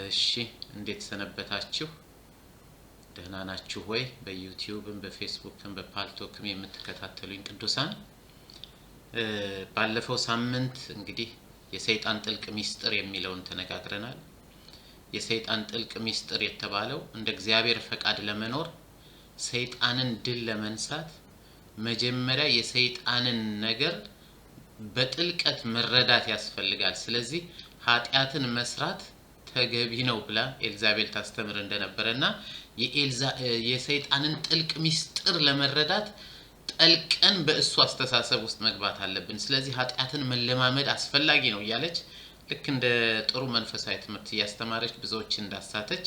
እሺ እንዴት ሰነበታችሁ? ደህና ናችሁ ወይ? በዩቲዩብም በፌስቡክም በፓልቶክም የምትከታተሉኝ ቅዱሳን ባለፈው ሳምንት እንግዲህ የሰይጣን ጥልቅ ሚስጥር የሚለውን ተነጋግረናል። የሰይጣን ጥልቅ ሚስጥር የተባለው እንደ እግዚአብሔር ፈቃድ ለመኖር ሰይጣንን ድል ለመንሳት መጀመሪያ የሰይጣንን ነገር በጥልቀት መረዳት ያስፈልጋል። ስለዚህ ኃጢያትን መስራት ተገቢ ነው ብላ ኤልዛቤል ታስተምር እንደነበረና የሰይጣንን ጥልቅ ሚስጥር ለመረዳት ጠልቀን በእሱ አስተሳሰብ ውስጥ መግባት አለብን። ስለዚህ ኃጢያትን መለማመድ አስፈላጊ ነው ያለች ልክ እንደ ጥሩ መንፈሳዊ ትምህርት ያስተማረች ብዙዎች እንዳሳተች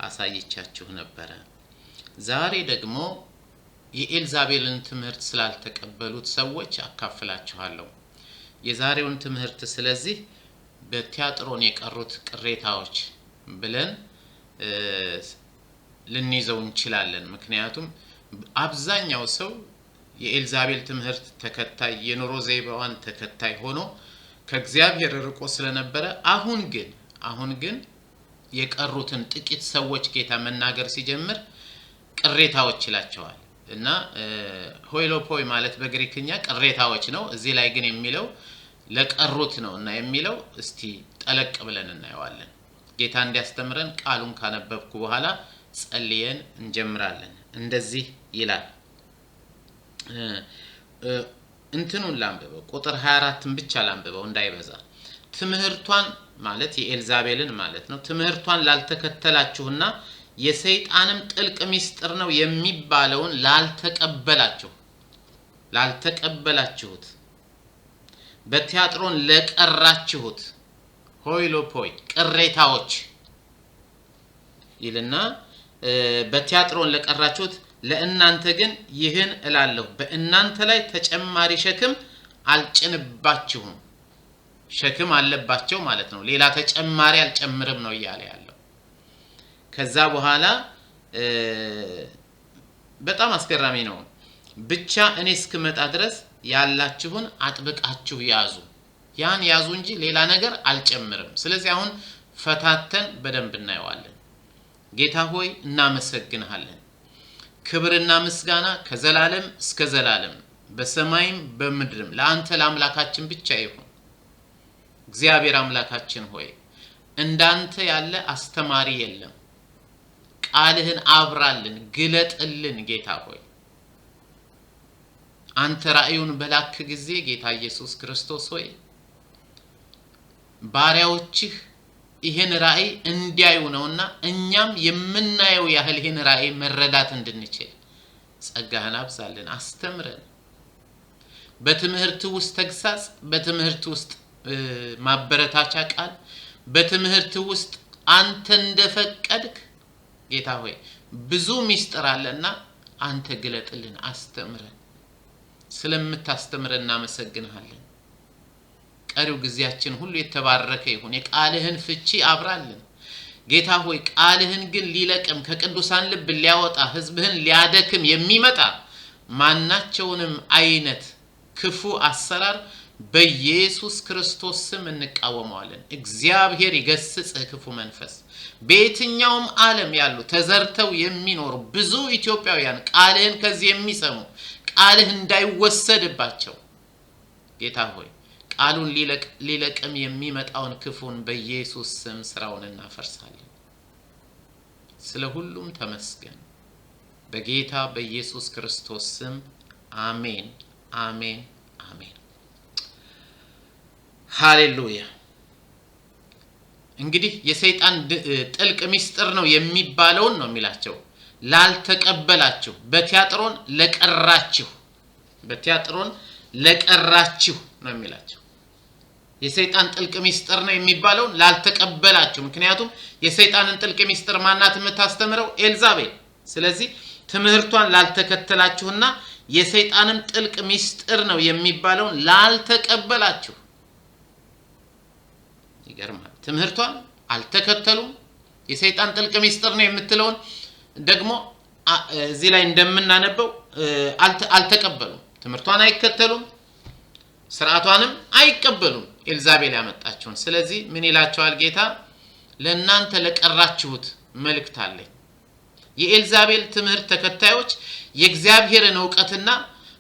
አሳይቻችሁ ነበር። ዛሬ ደግሞ የኤልዛቤልን ትምህርት ስላልተቀበሉት ሰዎች አካፍላችኋለሁ። የዛሬውን ትምህርት ስለዚህ በቲያጥሮን የቀሩት ቅሬታዎች ብለን ልንይዘው እንችላለን። ምክንያቱም አብዛኛው ሰው የኤልዛቤል ትምህርት ተከታይ የኑሮ ዘይቤዋን ተከታይ ሆኖ ከእግዚአብሔር ርቆ ስለነበረ አሁን ግን የቀሩትን ጥቂት ሰዎች ጌታ መናገር ሲጀምር ቅሬታዎች ይላቸዋል እና ሆይሎፖይ ማለት በግሪክኛ ቅሬታዎች ነው። እዚህ ላይ ግን የሚለው ለቀሩት ነውና የሚለው እስቲ ጠለቅ ብለን እናየዋለን። ጌታ እንዲያስተምረን ቃሉን ካነበብኩ በኋላ ጸልየን እንጀምራለን። እንደዚህ ይላል። እንትኑን ላንብበው፣ ቁጥር 24ን ብቻ ላንብበው እንዳይበዛ። ትምህርቷን ማለት የኤልዛቤልን ማለት ነው። ትምህርቷን ላልተከተላችሁና የሰይጣንም ጥልቅ ሚስጥር ነው የሚባለውን ላልተቀበላችሁት በቲያጥሮን ለቀራችሁት ሆይሎፖይ ቅሬታዎች ይልና በቲያጥሮን ለቀራችሁት ለእናንተ ግን ይህን እላለሁ፣ በእናንተ ላይ ተጨማሪ ሸክም አልጭንባችሁም። ሸክም አለባቸው ማለት ነው። ሌላ ተጨማሪ አልጨምርም ነው እያለ ያለው። ከዛ በኋላ በጣም አስገራሚ ነው። ብቻ እኔ እስክመጣ ድረስ ያላችሁን አጥብቃችሁ ያዙ። ያን ያዙ እንጂ ሌላ ነገር አልጨምርም። ስለዚህ አሁን ፈታተን በደንብ እናየዋለን። ጌታ ሆይ እናመሰግንሃለን። ክብርና ምስጋና ከዘላለም እስከ ዘላለም በሰማይም በምድርም ለአንተ ለአምላካችን ብቻ ይሁን። እግዚአብሔር አምላካችን ሆይ እንዳንተ ያለ አስተማሪ የለም። ቃልህን አብራልን፣ ግለጥልን። ጌታ ሆይ አንተ ራእዩን በላክ ጊዜ ጌታ ኢየሱስ ክርስቶስ ሆይ ባሪያዎችህ ይሄን ራእይ እንዲያዩ ነውና እኛም የምናየው ያህል ይሄን ራእይ መረዳት እንድንችል ጸጋህን አብዛልን፣ አስተምረን። በትምህርት ውስጥ ተግሳጽ፣ በትምህርት ውስጥ ማበረታቻ ቃል፣ በትምህርት ውስጥ አንተ እንደፈቀድክ ጌታ ሆይ ብዙ ሚስጥር አለና አንተ ግለጥልን፣ አስተምረን። ስለምታስተምረን እናመሰግንሃለን። ቀሪው ጊዜያችን ሁሉ የተባረከ ይሁን። የቃልህን ፍቺ አብራልን ጌታ ሆይ። ቃልህን ግን ሊለቅም ከቅዱሳን ልብ ሊያወጣ ህዝብህን ሊያደክም የሚመጣ ማናቸውንም አይነት ክፉ አሰራር በኢየሱስ ክርስቶስ ስም እንቃወመዋለን። እግዚአብሔር ይገስጽህ ክፉ መንፈስ። በየትኛውም ዓለም ያሉ ተዘርተው የሚኖሩ ብዙ ኢትዮጵያውያን ቃልህን ከዚህ የሚሰሙ ቃልህ እንዳይወሰድባቸው ጌታ ሆይ ቃሉን ሊለቅም የሚመጣውን ክፉን በኢየሱስ ስም ስራውን እናፈርሳለን። ስለ ሁሉም ተመስገን በጌታ በኢየሱስ ክርስቶስ ስም አሜን፣ አሜን፣ አሜን። ሃሌሉያ። እንግዲህ የሰይጣን ጥልቅ ሚስጥር ነው የሚባለውን ነው የሚላቸው። ላልተቀበላችሁ በቲያጥሮን ለቀራችሁ ነው የሚላቸው። የሰይጣን ጥልቅ ሚስጥር ነው የሚባለውን ላልተቀበላችሁ። ምክንያቱም የሰይጣንን ጥልቅ ሚስጥር ማናት የምታስተምረው? ኤልዛቤል። ስለዚህ ትምህርቷን ላልተከተላችሁና የሰይጣንን ጥልቅ ሚስጥር ነው የሚባለውን ላልተቀበላችሁ። ይገርማል። ትምህርቷን አልተከተሉም። የሰይጣን ጥልቅ ሚስጥር ነው የምትለውን ደግሞ እዚህ ላይ እንደምናነበው አልተቀበሉም። ትምህርቷን አይከተሉም፣ ስርዓቷንም አይቀበሉም ኤልዛቤል ያመጣችውን። ስለዚህ ምን ይላቸዋል ጌታ? ለእናንተ ለቀራችሁት መልእክት አለኝ። የኤልዛቤል ትምህርት ተከታዮች የእግዚአብሔርን ዕውቀትና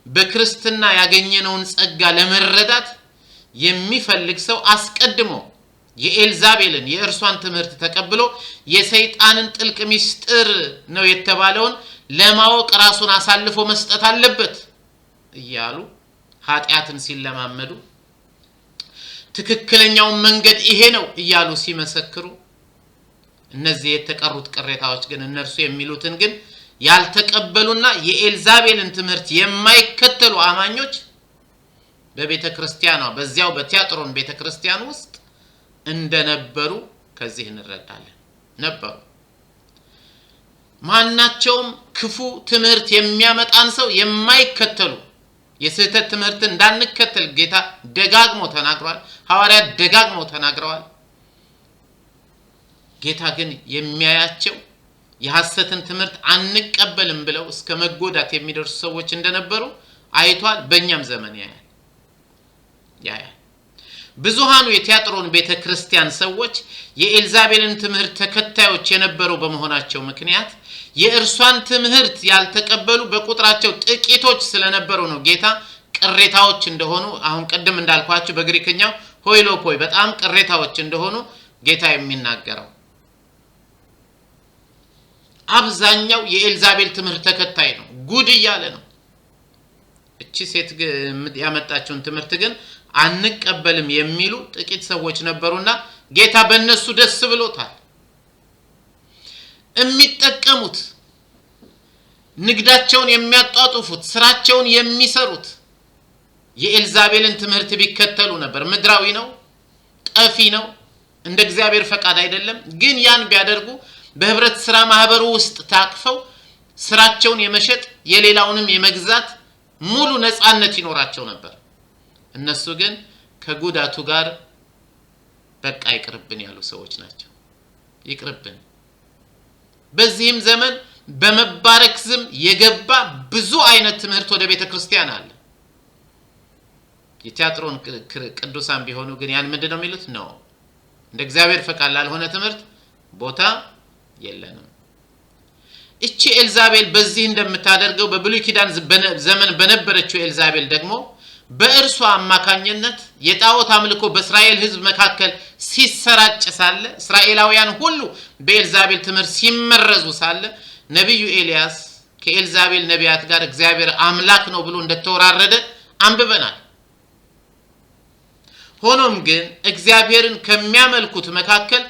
በክርስትና ያገኘነውን ጸጋ ለመረዳት የሚፈልግ ሰው አስቀድሞ የኤልዛቤልን የእርሷን ትምህርት ተቀብሎ የሰይጣንን ጥልቅ ምስጢር ነው የተባለውን ለማወቅ ራሱን አሳልፎ መስጠት አለበት እያሉ ኃጢአትን ሲለማመዱ ትክክለኛው መንገድ ይሄ ነው እያሉ ሲመሰክሩ እነዚህ የተቀሩት ቅሬታዎች ግን እነርሱ የሚሉትን ግን ያልተቀበሉና የኤልዛቤልን ትምህርት የማይከተሉ አማኞች በቤተክርስቲያኗ በዚያው በቲያጥሮን ቤተክርስቲያን ውስጥ እንደነበሩ ከዚህ እንረዳለን። ነበሩ። ማናቸውም ክፉ ትምህርት የሚያመጣን ሰው የማይከተሉ የስህተት ትምህርት እንዳንከተል ጌታ ደጋግሞ ተናግሯል። ሐዋርያት ደጋግሞ ተናግረዋል። ጌታ ግን የሚያያቸው የሐሰትን ትምህርት አንቀበልም ብለው እስከ መጎዳት የሚደርሱ ሰዎች እንደነበሩ አይቷል። በእኛም ዘመን ያያል። ብዙሃኑ የቲያጥሮን ቤተክርስቲያን ሰዎች የኤልዛቤልን ትምህርት ተከታዮች የነበሩ በመሆናቸው ምክንያት የእርሷን ትምህርት ያልተቀበሉ በቁጥራቸው ጥቂቶች ስለነበሩ ነው ጌታ ቅሬታዎች እንደሆኑ አሁን ቀደም እንዳልኳችሁ በግሪክኛው ሆይሎፖይ በጣም ቅሬታዎች እንደሆኑ ጌታ የሚናገረው። አብዛኛው የኤልዛቤል ትምህርት ተከታይ ነው። ጉድ እያለ ነው። እቺ ሴት ያመጣችውን ትምህርት ግን አንቀበልም የሚሉ ጥቂት ሰዎች ነበሩና ጌታ በእነሱ ደስ ብሎታል። የሚጠቀሙት ንግዳቸውን የሚያጣጡፉት ስራቸውን የሚሰሩት የኤልዛቤልን ትምህርት ቢከተሉ ነበር። ምድራዊ ነው፣ ጠፊ ነው፣ እንደ እግዚአብሔር ፈቃድ አይደለም። ግን ያን ቢያደርጉ በህብረት ስራ ማህበሩ ውስጥ ታቅፈው ስራቸውን የመሸጥ የሌላውንም የመግዛት ሙሉ ነፃነት ይኖራቸው ነበር። እነሱ ግን ከጉዳቱ ጋር በቃ ይቅርብን ያሉ ሰዎች ናቸው። ይቅርብን። በዚህም ዘመን በመባረክ ስም የገባ ብዙ አይነት ትምህርት ወደ ቤተክርስቲያን አለ። የቲያጥሮን ቅዱሳን ቢሆኑ ግን ያን ምንድነው የሚሉት? ነው እንደ እግዚአብሔር ፈቃድ ላልሆነ ትምህርት ቦታ የለንም። እቺ ኤልዛቤል በዚህ እንደምታደርገው በብሉይ ኪዳን ዘመን በነበረችው ኤልዛቤል ደግሞ በእርሷ አማካኝነት የጣዖት አምልኮ በእስራኤል ህዝብ መካከል ሲሰራጭ ሳለ እስራኤላውያን ሁሉ በኤልዛቤል ትምህርት ሲመረዙ ሳለ ነብዩ ኤልያስ ከኤልዛቤል ነቢያት ጋር እግዚአብሔር አምላክ ነው ብሎ እንደተወራረደ አንብበናል። ሆኖም ግን እግዚአብሔርን ከሚያመልኩት መካከል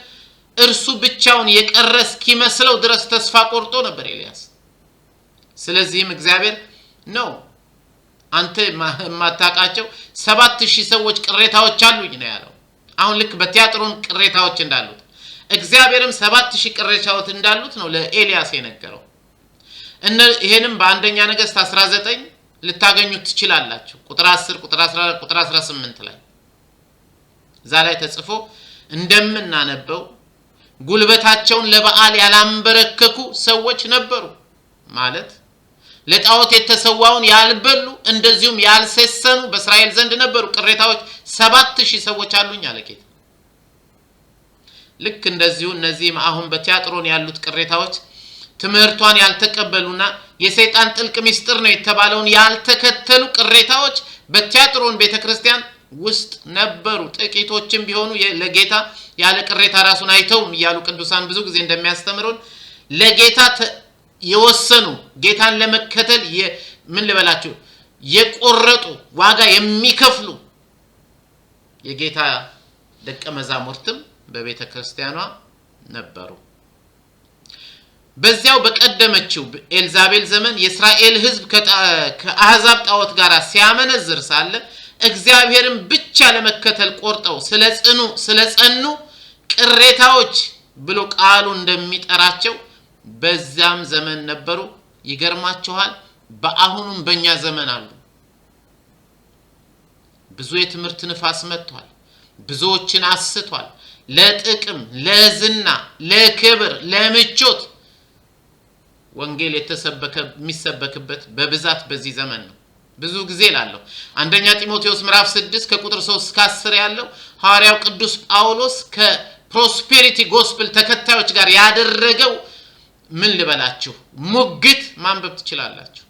እርሱ ብቻውን የቀረ እስኪመስለው ድረስ ተስፋ ቆርጦ ነበር ኤልያስ። ስለዚህም እግዚአብሔር ነው አንተ ማታቃቸው 7000 ሰዎች ቅሬታዎች አሉኝ ነው ያለው። አሁን ልክ በቲያጥሮን ቅሬታዎች እንዳሉት እግዚአብሔርም 7000 ቅሬታዎች እንዳሉት ነው ለኤልያስ የነገረው። ይሄንም በአንደኛ ነገሥት 19 ልታገኙት ትችላላችሁ። ቁጥር 10 ቁጥር 14 ቁጥር 18 ላይ እዛ ላይ ተጽፎ እንደምናነበው ጉልበታቸውን ለበዓል ያላንበረከኩ ሰዎች ነበሩ ማለት ለጣዖት የተሰዋውን ያልበሉ እንደዚሁም ያልሰሰኑ በእስራኤል ዘንድ ነበሩ። ቅሬታዎች 7000 ሰዎች አሉኝ አለ ጌታ። ልክ እንደዚሁ እነዚህም አሁን በቲያጥሮን ያሉት ቅሬታዎች ትምህርቷን ያልተቀበሉና የሰይጣን ጥልቅ ምስጢር ነው የተባለውን ያልተከተሉ ቅሬታዎች በቲያጥሮን ቤተክርስቲያን ውስጥ ነበሩ። ጥቂቶችም ቢሆኑ ለጌታ ያለ ቅሬታ ራሱን አይተውም እያሉ ቅዱሳን ብዙ ጊዜ እንደሚያስተምሩን ለጌታ የወሰኑ ጌታን ለመከተል ምን ልበላችሁ የቆረጡ ዋጋ የሚከፍሉ የጌታ ደቀ መዛሙርትም በቤተክርስቲያኗ ነበሩ። በዚያው በቀደመችው ኤልዛቤል ዘመን የእስራኤል ህዝብ ከአሕዛብ ጣዖት ጋር ሲያመነዝር ሳለ እግዚአብሔርን ብቻ ለመከተል ቆርጠው ስለጸኑ ቅሬታዎች ብሎ ቃሉ እንደሚጠራቸው በዛም ዘመን ነበሩ። ይገርማችኋል፣ በአሁኑም በእኛ ዘመን አሉ። ብዙ የትምህርት ንፋስ መጥቷል። ብዙዎችን አስቷል። ለጥቅም፣ ለዝና፣ ለክብር፣ ለምቾት ወንጌል የሚሰበክበት በብዛት በዚህ ዘመን ነው። ብዙ ጊዜ ላለው አንደኛ ጢሞቴዎስ ምዕራፍ 6 ከቁጥር 3 እስከ 10 ያለው ሐዋርያው ቅዱስ ጳውሎስ ፕሮስፔሪቲ ጎስፕል ተከታዮች ጋር ያደረገው ምን ልበላችሁ ሙግት ማንበብ ትችላላችሁ።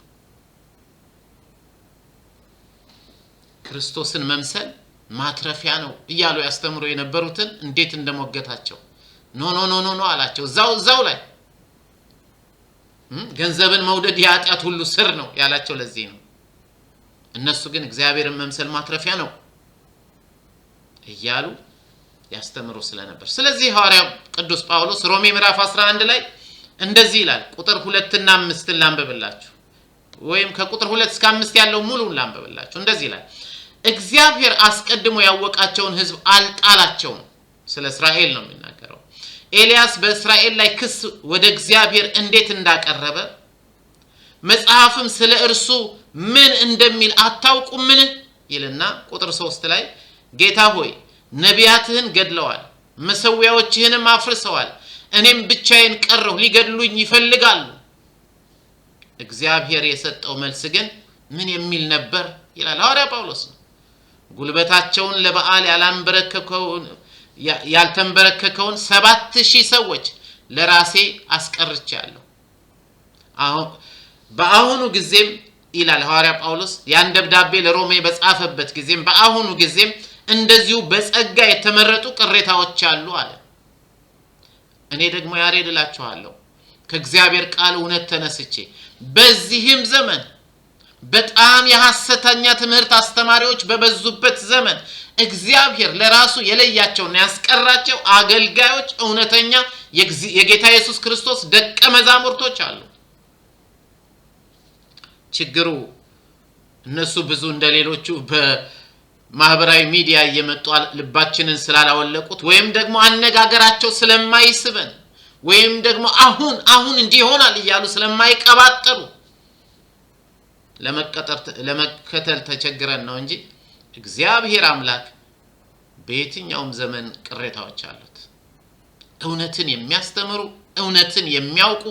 ክርስቶስን መምሰል ማትረፊያ ነው እያሉ ያስተምሩ የነበሩትን እንዴት እንደሞገታቸው ኖ አላቸው። ዛው ላይ ገንዘብን መውደድ የኃጢአት ሁሉ ስር ነው ያላቸው ለዚህ ነው። እነሱ ግን እግዚአብሔርን መምሰል ማትረፊያ ነው እያሉ ያስተምሩ ስለነበር ስለዚህ ሐዋርያው ቅዱስ ጳውሎስ ሮሜ ምዕራፍ 11 ላይ እንደዚህ ይላል። ቁጥር 2 እና 5 ላንብብላችሁ ወይም ከቁጥር 2 እስከ 5 ያለው ሙሉን ላንብብላችሁ። እንደዚህ ይላል እግዚአብሔር አስቀድሞ ያወቃቸውን ሕዝብ አልጣላቸውም። ስለ እስራኤል ነው የሚናገረው። ኤልያስ በእስራኤል ላይ ክስ ወደ እግዚአብሔር እንዴት እንዳቀረበ መጽሐፍም ስለ እርሱ ምን እንደሚል አታውቁምን ይልና ቁጥር 3 ላይ ጌታ ሆይ ነቢያትህን ገድለዋል፣ መሰዊያዎችህንም አፍርሰዋል፣ እኔም ብቻዬን ቀረሁ፣ ሊገድሉኝ ይፈልጋሉ። እግዚአብሔር የሰጠው መልስ ግን ምን የሚል ነበር ይላል ሐዋርያ ጳውሎስ ነው። ጉልበታቸውን ለበዓል ያልተንበረከከውን 7000 ሰዎች ለራሴ አስቀርቻለሁ። በአሁኑ ጊዜም ይላል ሐዋርያ ጳውሎስ ያን ደብዳቤ ለሮሜ በጻፈበት ጊዜም በአሁኑ ጊዜም እንደዚሁ በጸጋ የተመረጡ ቅሬታዎች አሉ አለ። እኔ ደግሞ ያሬድ እላችኋለሁ ከእግዚአብሔር ቃል እውነት ተነስቼ በዚህም ዘመን በጣም የሐሰተኛ ትምህርት አስተማሪዎች በበዙበት ዘመን እግዚአብሔር ለራሱ የለያቸውና ያስቀራቸው አገልጋዮች እውነተኛ የጌታ ኢየሱስ ክርስቶስ ደቀ መዛሙርቶች አሉ። ችግሩ እነሱ ብዙ እንደሌሎቹ በማህበራዊ ሚዲያ እየመጡ ልባችንን ስላላወለቁት ወይም ደግሞ አነጋገራቸው ስለማይስበን ወይም ደግሞ አሁን እንዲህ ይሆናል እያሉ ስለማይቀባጠሩ ለመከተል ተቸግረን ነው እንጂ እግዚአብሔር አምላክ በየትኛውም ዘመን ቅሬታዎች አሉት። እውነትን የሚያስተምሩ እውነትን የሚያውቁ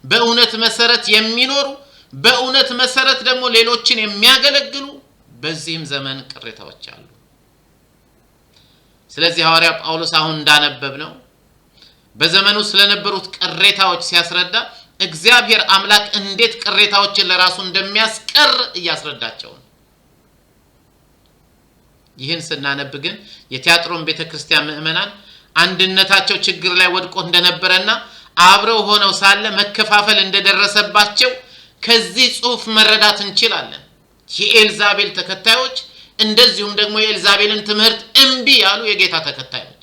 በእውነት መሰረት የሚኖሩ በእውነት መሰረት ደግሞ ሌሎችን የሚያገለግሉ በዚህም ዘመን ቅሬታዎች አሉ። ስለዚህ ሐዋርያ ጳውሎስ አሁን እንዳነበብ ነው በዘመኑ ስለነበሩት ቅሬታዎች ሲያስረዳ እግዚአብሔር አምላክ እንዴት ቅሬታዎችን ለራሱ እንደሚያስቀር እያስረዳቸው ነው። ይህን ስናነብ ግን የቲያጥሮን ቤተክርስቲያን ምእመናን አንድነታቸው ችግር ላይ ወድቆ እንደነበረና አብረው ሆነው ሳለ መከፋፈል እንደደረሰባቸው ከዚህ ጽሑፍ መረዳት እንችላለን። የኤልዛቤል ተከታዮች እንደዚሁም ደግሞ የኤልዛቤልን ትምህርት እምቢ ያሉ የጌታ ተከታዮች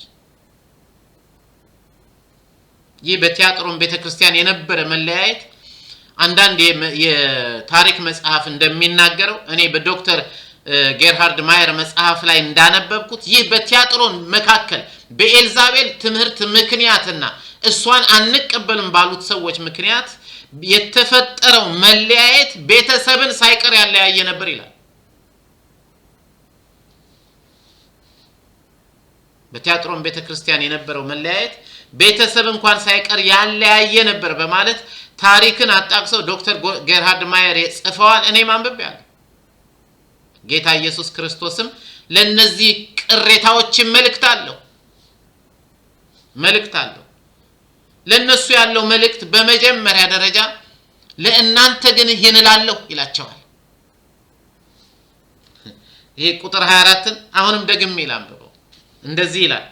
ይህ በቲያጥሮን ቤተክርስቲያን የነበረ መለያየት አንዳንድ የታሪክ መጽሐፍ እንደሚናገረው እኔ በዶክተር ጌርሃርድ ማየር መጽሐፍ ላይ እንዳነበብኩት ይህ በቲያጥሮን መካከል በኤልዛቤል ትምህርት ምክንያትና እሷን አንቀበልም ባሉት ሰዎች ምክንያት የተፈጠረው መለያየት ቤተሰብን ሳይቀር ያለያየ ነበር ይላል። በቲያጥሮን ቤተክርስቲያን የነበረው መለያየት ቤተሰብ እንኳን ሳይቀር ያለያየ ነበር በማለት ታሪክን አጣቅሰው ዶክተር ጌርሃርድ ማየር ጽፈዋል። እኔ ማንበብያለሁ። ጌታ ኢየሱስ ክርስቶስም ለነዚህ ቅሬታዎች መልእክት አለው። ለነሱ ያለው መልእክት በመጀመሪያ ደረጃ ለእናንተ ግን ይህን እላለሁ ይላቸዋል። ይሄ ቁጥር 24ን አሁንም ደግሜ ላንብበው። እንደዚህ ይላል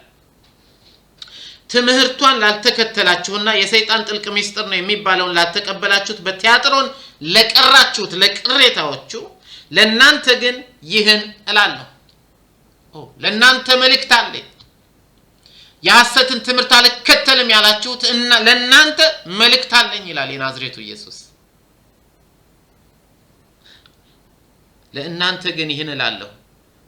ትምህርቷን ላልተከተላችሁና የሰይጣን ጥልቅ ምስጢር ነው የሚባለውን ላልተቀበላችሁት በቲያጥሮን ለቀራችሁት ለቅሬታዎቹ ለእናንተ ግን ይህን እላለሁ። ለእናንተ መልእክት አለኝ። የሐሰትን ትምህርት አልከተልም ያላችሁት እና ለእናንተ መልእክት አለኝ ይላል የናዝሬቱ ኢየሱስ። ለእናንተ ግን ይህን እላለሁ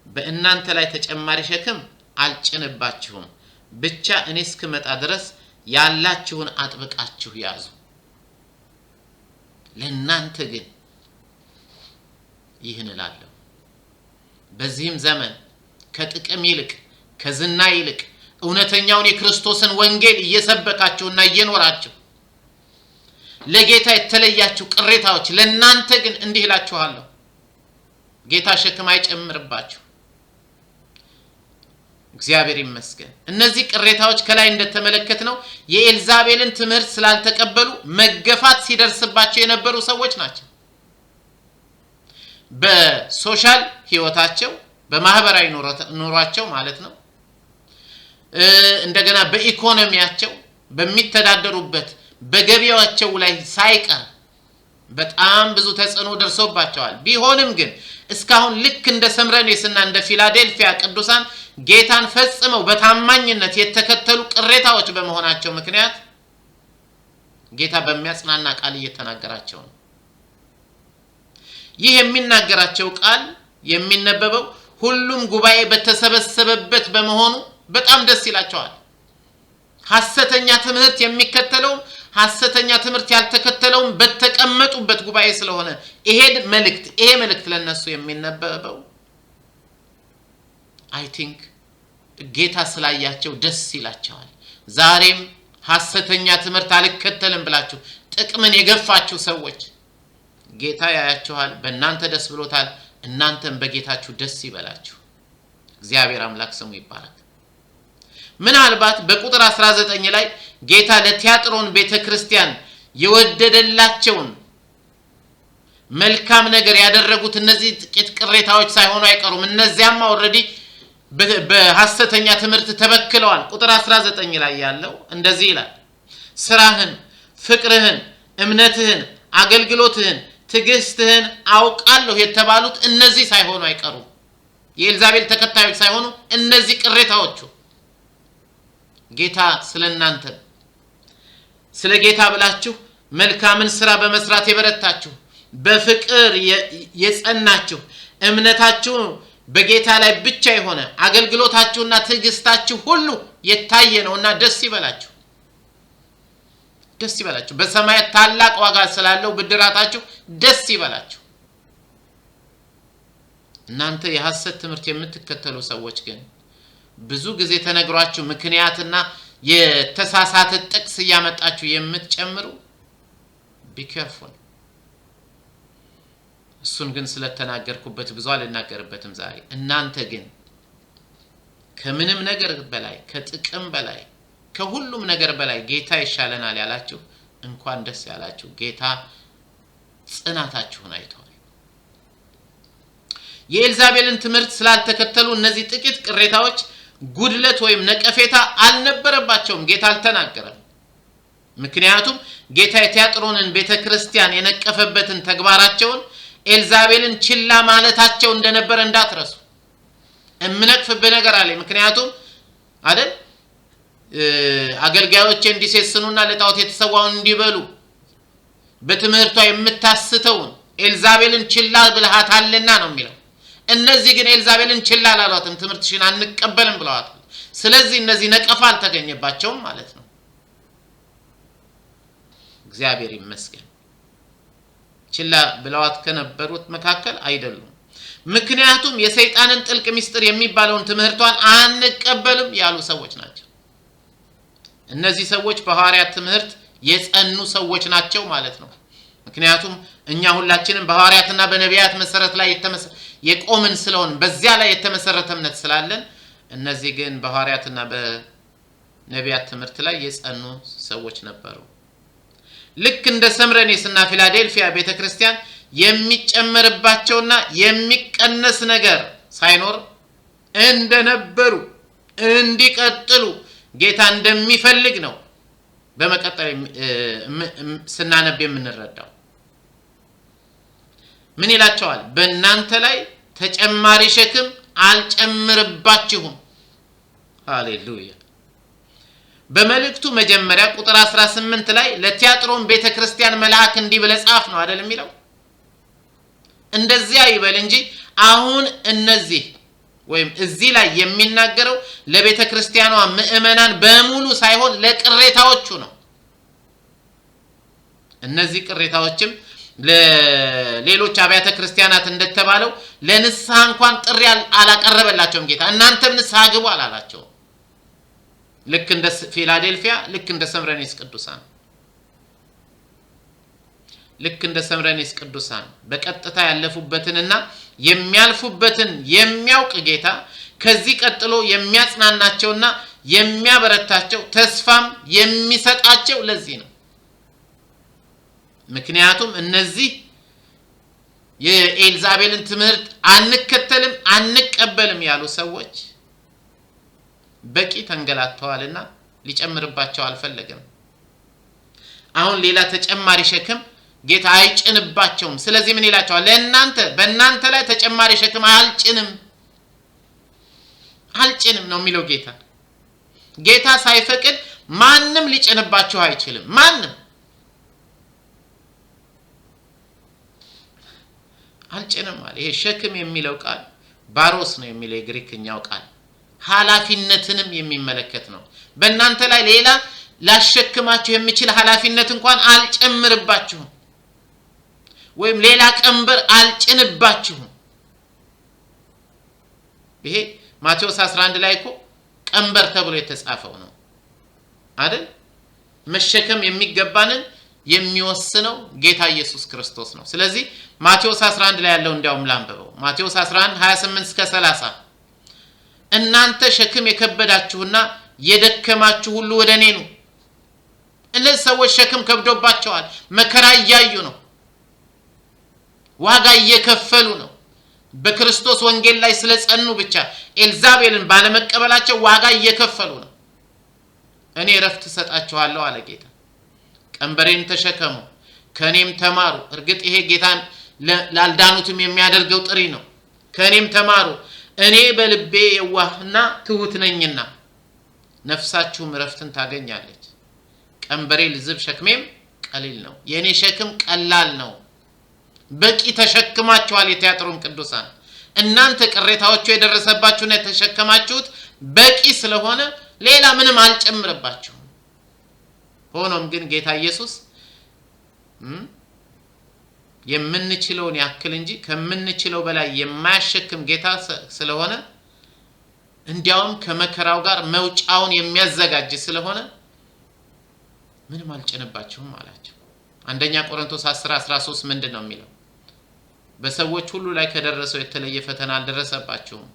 በእናንተ ላይ ተጨማሪ ሸክም አልጭንባችሁም፣ ብቻ እኔ እስክመጣ ድረስ ያላችሁን አጥብቃችሁ ያዙ። ለእናንተ ግን ይህን እላለሁ። በዚህም ዘመን ከጥቅም ይልቅ ከዝና ይልቅ እውነተኛውን የክርስቶስን ወንጌል እየሰበካችሁና እየኖራችሁ ለጌታ የተለያችሁ ቅሬታዎች ለእናንተ ግን እንዲህ እላችኋለሁ፣ ጌታ ሸክም አይጨምርባችሁ። እግዚአብሔር ይመስገን። እነዚህ ቅሬታዎች ከላይ እንደተመለከትነው የኤልዛቤልን ትምህርት ስላልተቀበሉ መገፋት ሲደርስባቸው የነበሩ ሰዎች ናቸው። በሶሻል ህይወታቸው፣ በማህበራዊ ኑሯቸው ማለት ነው። እንደገና በኢኮኖሚያቸው፣ በሚተዳደሩበት በገቢያቸው ላይ ሳይቀር በጣም ብዙ ተጽዕኖ ደርሶባቸዋል። ቢሆንም ግን እስካሁን ልክ እንደ ሰምረኔስና እንደ ፊላዴልፊያ ቅዱሳን ጌታን ፈጽመው በታማኝነት የተከተሉ ቅሬታዎች በመሆናቸው ምክንያት ጌታ በሚያጽናና ቃል እየተናገራቸው ነው። ይህ የሚናገራቸው ቃል የሚነበበው ሁሉም ጉባኤ በተሰበሰበበት በመሆኑ በጣም ደስ ይላቸዋል። ሐሰተኛ ትምህርት የሚከተለውም ሐሰተኛ ትምህርት ያልተከተለውም በተቀመጡበት ጉባኤ ስለሆነ ይሄ መልእክት ለነሱ የሚነበበው አይ ቲንክ ጌታ ስላያቸው ደስ ይላቸዋል። ዛሬም ሐሰተኛ ትምህርት አልከተልም ብላችሁ ጥቅምን የገፋችሁ ሰዎች ጌታ ያያችኋል፣ በእናንተ ደስ ብሎታል። እናንተም በጌታችሁ ደስ ይበላችሁ። እግዚአብሔር አምላክ ስሙ ይባረክ። ምናልባት በቁጥር 19 ላይ ጌታ ለቲያጥሮን ቤተክርስቲያን የወደደላቸውን መልካም ነገር ያደረጉት እነዚህ ጥቂት ቅሬታዎች ሳይሆኑ አይቀሩም። እነዚያም ኦሬዲ በሐሰተኛ ትምህርት ተበክለዋል። ቁጥር 19 ላይ ያለው እንደዚህ ይላል፣ ስራህን፣ ፍቅርህን፣ እምነትህን፣ አገልግሎትህን፣ ትዕግስትህን አውቃለሁ የተባሉት እነዚህ ሳይሆኑ አይቀሩም። የኤልዛቤል ተከታዮች ሳይሆኑ እነዚህ ቅሬታዎቹ ጌታ ስለናንተ ስለ ጌታ ብላችሁ መልካምን ስራ በመስራት የበረታችሁ፣ በፍቅር የጸናችሁ፣ እምነታችሁ በጌታ ላይ ብቻ የሆነ አገልግሎታችሁና ትዕግስታችሁ ሁሉ የታየ ነውና ደስ ይበላችሁ። ደስ ይበላችሁ። በሰማይ ታላቅ ዋጋ ስላለው ብድራታችሁ ደስ ይበላችሁ። እናንተ የሐሰት ትምህርት የምትከተሉ ሰዎች ግን ብዙ ጊዜ ተነግሯችሁ ምክንያትና የተሳሳተ ጥቅስ ያመጣችሁ የምትጨምሩ be careful። እሱን ግን ስለተናገርኩበት ብዙ አልናገርበትም ዛሬ። እናንተ ግን ከምንም ነገር በላይ ከጥቅም በላይ ከሁሉም ነገር በላይ ጌታ ይሻለናል ያላችሁ እንኳን ደስ ያላችሁ። ጌታ ጽናታችሁን አይቷል። የኤልዛቤልን ትምህርት ስላልተከተሉ እነዚህ ጥቂት ቅሬታዎች ጉድለት ወይም ነቀፌታ አልነበረባቸውም። ጌታ አልተናገረም። ምክንያቱም ጌታ የቲያጥሮንን ቤተክርስቲያን የነቀፈበትን ተግባራቸውን ኤልዛቤልን ችላ ማለታቸው እንደነበረ እንዳትረሱ። እምነቅፍብህ ነገር አለ። ምክንያቱም አይደል አገልጋዮች እንዲሴስኑና ለጣዖት የተሰዋውን እንዲበሉ በትምህርቷ የምታስተውን ኤልዛቤልን ችላ ብለሃታልና ነው የሚለው። እነዚህ ግን ኤልዛቤልን ችላ አላሏትም፣ ትምህርትሽን አንቀበልም ብለዋታል። ስለዚህ እነዚህ ነቀፋ አልተገኘባቸውም ማለት ነው። እግዚአብሔር ይመስገን። ችላ ብለዋት ከነበሩት መካከል አይደሉም። ምክንያቱም የሰይጣንን ጥልቅ ምስጢር የሚባለውን ትምህርቷን አንቀበልም ያሉ ሰዎች ናቸው። እነዚህ ሰዎች በሐዋርያት ትምህርት የጸኑ ሰዎች ናቸው ማለት ነው። ምክንያቱም እኛ ሁላችንም በሐዋርያትና በነቢያት መሰረት ላይ የቆምን ስለሆን በዚያ ላይ የተመሰረተ እምነት ስላለን፣ እነዚህ ግን በሐዋርያትና በነቢያት ትምህርት ላይ የጸኑ ሰዎች ነበሩ። ልክ እንደ ሰምረኔስና ፊላዴልፊያ ቤተክርስቲያን የሚጨመርባቸውና የሚቀነስ ነገር ሳይኖር እንደነበሩ እንዲቀጥሉ ጌታ እንደሚፈልግ ነው በመቀጠል ስናነብ የምንረዳው። ምን ይላቸዋል? በእናንተ ላይ ተጨማሪ ሸክም አልጨምርባችሁም። ሃሌሉያ። በመልእክቱ መጀመሪያ ቁጥር 18 ላይ ለቲያጥሮን ቤተክርስቲያን መልአክ እንዲህ ብለህ ጻፍ ነው አይደል የሚለው። እንደዚያ ይበል እንጂ አሁን እነዚህ ወይም እዚህ ላይ የሚናገረው ለቤተክርስቲያኗ ምእመናን በሙሉ ሳይሆን ለቅሬታዎቹ ነው። እነዚህ ቅሬታዎችም ለሌሎች አብያተ ክርስቲያናት እንደተባለው ለንስሐ እንኳን ጥሪ አላቀረበላቸውም ጌታ። እናንተም ንስሐ ግቡ አላላቸው። ልክ እንደ ፊላዴልፊያ፣ ልክ እንደ ሰምረኔስ ቅዱሳን በቀጥታ ያለፉበትንና የሚያልፉበትን የሚያውቅ ጌታ ከዚህ ቀጥሎ የሚያጽናናቸውና የሚያበረታቸው ተስፋም የሚሰጣቸው ለዚህ ነው። ምክንያቱም እነዚህ የኤልዛቤልን ትምህርት አንከተልም አንቀበልም ያሉ ሰዎች በቂ ተንገላተዋልና ሊጨምርባቸው አልፈለገም። አሁን ሌላ ተጨማሪ ሸክም ጌታ አይጭንባቸውም። ስለዚህ ምን ይላቸዋል? በእናንተ ላይ ተጨማሪ ሸክም አልጭንም ነው የሚለው ጌታ። ጌታ ሳይፈቅድ ማንም ሊጭንባቸው አይችልም። ማንም አልጭንም አለ። ይሄ ሸክም የሚለው ቃል ባሮስ ነው የሚለው የግሪክኛው ቃል ኃላፊነትንም የሚመለከት ነው። በእናንተ ላይ ሌላ ላሸክማችሁ የሚችል ኃላፊነት እንኳን አልጨምርባችሁም ወይም ሌላ ቀንበር አልጭንባችሁም። ይሄ ማቴዎስ 11 ላይ እኮ ቀንበር ተብሎ የተጻፈው ነው አይደል? መሸከም የሚገባንን የሚወስነው ጌታ ኢየሱስ ክርስቶስ ነው። ስለዚህ ማቴዎስ 11 ላይ ያለው እንዲያውም ላንብበው። ማቴዎስ 11 28-30 እናንተ ሸክም የከበዳችሁና የደከማችሁ ሁሉ ወደ እኔ ኑ። እነዚህ ሰዎች ሸክም ከብዶባቸዋል። መከራ እያዩ ነው። ዋጋ እየከፈሉ ነው። በክርስቶስ ወንጌል ላይ ስለጸኑ ብቻ ኤልዛቤልን ባለመቀበላቸው ዋጋ እየከፈሉ ነው። እኔ ረፍት ሰጣችኋለሁ አለ ጌታ። ቀንበሬን ተሸከሙ ከኔም ተማሩ። እርግጥ ይሄ ጌታን ላልዳኑትም የሚያደርገው ጥሪ ነው። ከኔም ተማሩ እኔ በልቤ የዋህና ትሁት ነኝና ነፍሳችሁም ረፍትን ታገኛለች። ቀንበሬ ልዝብ ሸክሜም ቀሊል ነው። የኔ ሸክም ቀላል ነው። በቂ ተሸክማችኋል። የቲያጥሮን ቅዱሳን እናንተ ቅሬታዎቹ የደረሰባችሁና የተሸከማችሁት በቂ ስለሆነ ሌላ ምንም አልጨምርባችሁም። ሆኖም ግን ጌታ ኢየሱስ የምንችለውን ያክል እንጂ ከምንችለው በላይ የማያሸክም ጌታ ስለሆነ እንዲያውም ከመከራው ጋር መውጫውን የሚያዘጋጅ ስለሆነ ምንም አልጭንባችሁም አላቸው። አንደኛ ቆሮንቶስ 10:13 ምንድነው የሚለው? በሰዎች ሁሉ ላይ ከደረሰው የተለየ ፈተና አልደረሰባችሁም፣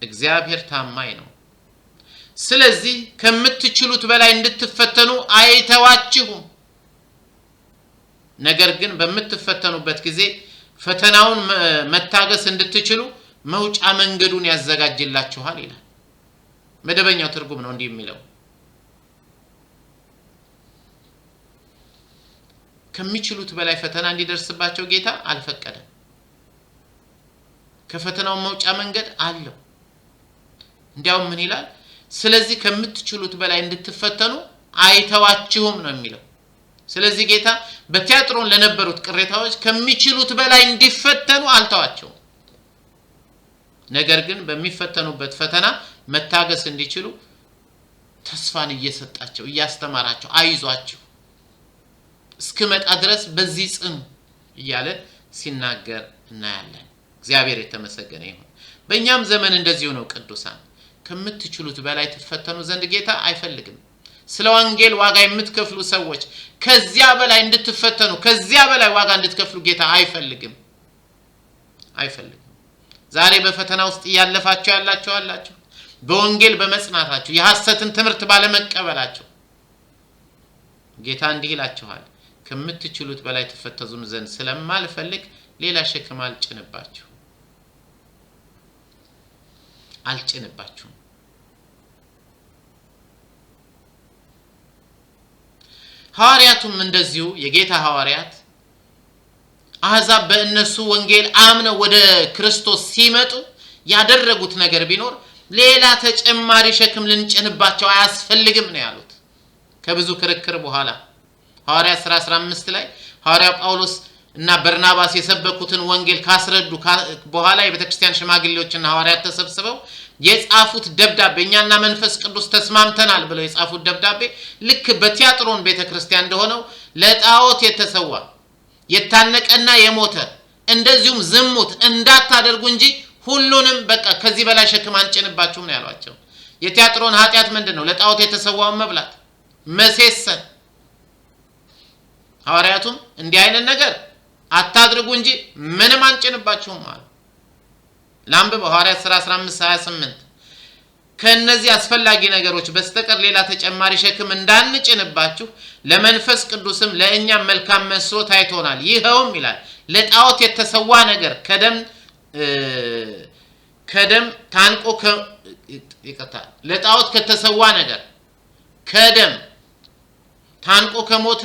እግዚአብሔር ታማኝ ነው። ስለዚህ ከምትችሉት በላይ እንድትፈተኑ አይተዋችሁም። ነገር ግን በምትፈተኑበት ጊዜ ፈተናውን መታገስ እንድትችሉ መውጫ መንገዱን ያዘጋጅላችኋል ይላል። መደበኛው ትርጉም ነው እንዲህ የሚለው። ከሚችሉት በላይ ፈተና እንዲደርስባቸው ጌታ አልፈቀደም። ከፈተናው መውጫ መንገድ አለው። እንዲያውም ምን ይላል? ስለዚህ ከምትችሉት በላይ እንድትፈተኑ አይተዋችሁም ነው የሚለው። ስለዚህ ጌታ በቲያጥሮን ለነበሩት ቅሬታዎች ከሚችሉት በላይ እንዲፈተኑ አልተዋቸውም። ነገር ግን በሚፈተኑበት ፈተና መታገስ እንዲችሉ ተስፋን እየሰጣቸው እያስተማራቸው አይዟችሁ እስከመጣ ድረስ በዚህ ጽኑ እያለ ሲናገር እናያለን። እግዚአብሔር የተመሰገነ ይሁን። በእኛም ዘመን እንደዚሁ ነው። ቅዱሳን ከምትችሉት በላይ ትፈተኑ ዘንድ ጌታ አይፈልግም። ስለ ወንጌል ዋጋ የምትከፍሉ ሰዎች ከዚያ በላይ እንድትፈተኑ ከዚያ በላይ ዋጋ እንድትከፍሉ ጌታ አይፈልግም። ዛሬ በፈተና ውስጥ ያለፋችሁ ያላችሁ በወንጌል በመጽናታችሁ የሐሰትን ትምህርት ባለመቀበላችሁ ጌታ እንዲህ ይላችኋል፣ ከምትችሉት በላይ ተፈተኑ ዘንድ ስለማልፈልግ ሌላ ሸክም አልጭንባችሁም። ሐዋርያቱም እንደዚሁ የጌታ ሐዋርያት አሕዛብ በእነሱ ወንጌል አምነው ወደ ክርስቶስ ሲመጡ ያደረጉት ነገር ቢኖር ሌላ ተጨማሪ ሸክም ልንጭንባቸው አያስፈልግም ነው ያሉት። ከብዙ ክርክር በኋላ ሐዋርያት 15 ላይ ሐዋርያው ጳውሎስ እና በርናባስ የሰበኩትን ወንጌል ካስረዱ በኋላ የቤተክርስቲያን ሽማግሌዎችና ሐዋርያት ተሰብስበው የጻፉት ደብዳቤ እኛና መንፈስ ቅዱስ ተስማምተናል ብለው የጻፉት ደብዳቤ ልክ በቲያጥሮን ቤተክርስቲያን እንደሆነው ለጣዖት የተሰዋ የታነቀና የሞተ እንደዚሁም ዝሙት እንዳታደርጉ እንጂ ሁሉንም በቃ ከዚህ በላይ ሸክም አንጭንባችሁም ነው ያሏቸው። የቲያጥሮን ኃጢያት ምንድነው? ለጣዖት የተሰዋውን መብላት፣ መሴሰን። ሐዋርያቱም እንዲህ አይነት ነገር አታድርጉ እንጂ ምንም አንጭንባችሁም አሉ። ላንብበው ሐዋርያት ሥራ 15:28 ከነዚህ አስፈላጊ ነገሮች በስተቀር ሌላ ተጨማሪ ሸክም እንዳንጭንባችሁ ለመንፈስ ቅዱስም ለእኛም መልካም መስሎ ታይቶናል። ይኸውም ይላል ለጣዖት የተሰዋ ነገር ከደም ታንቆ ለጣዖት ከተሰዋ ነገር ከደም ታንቆ ከሞተ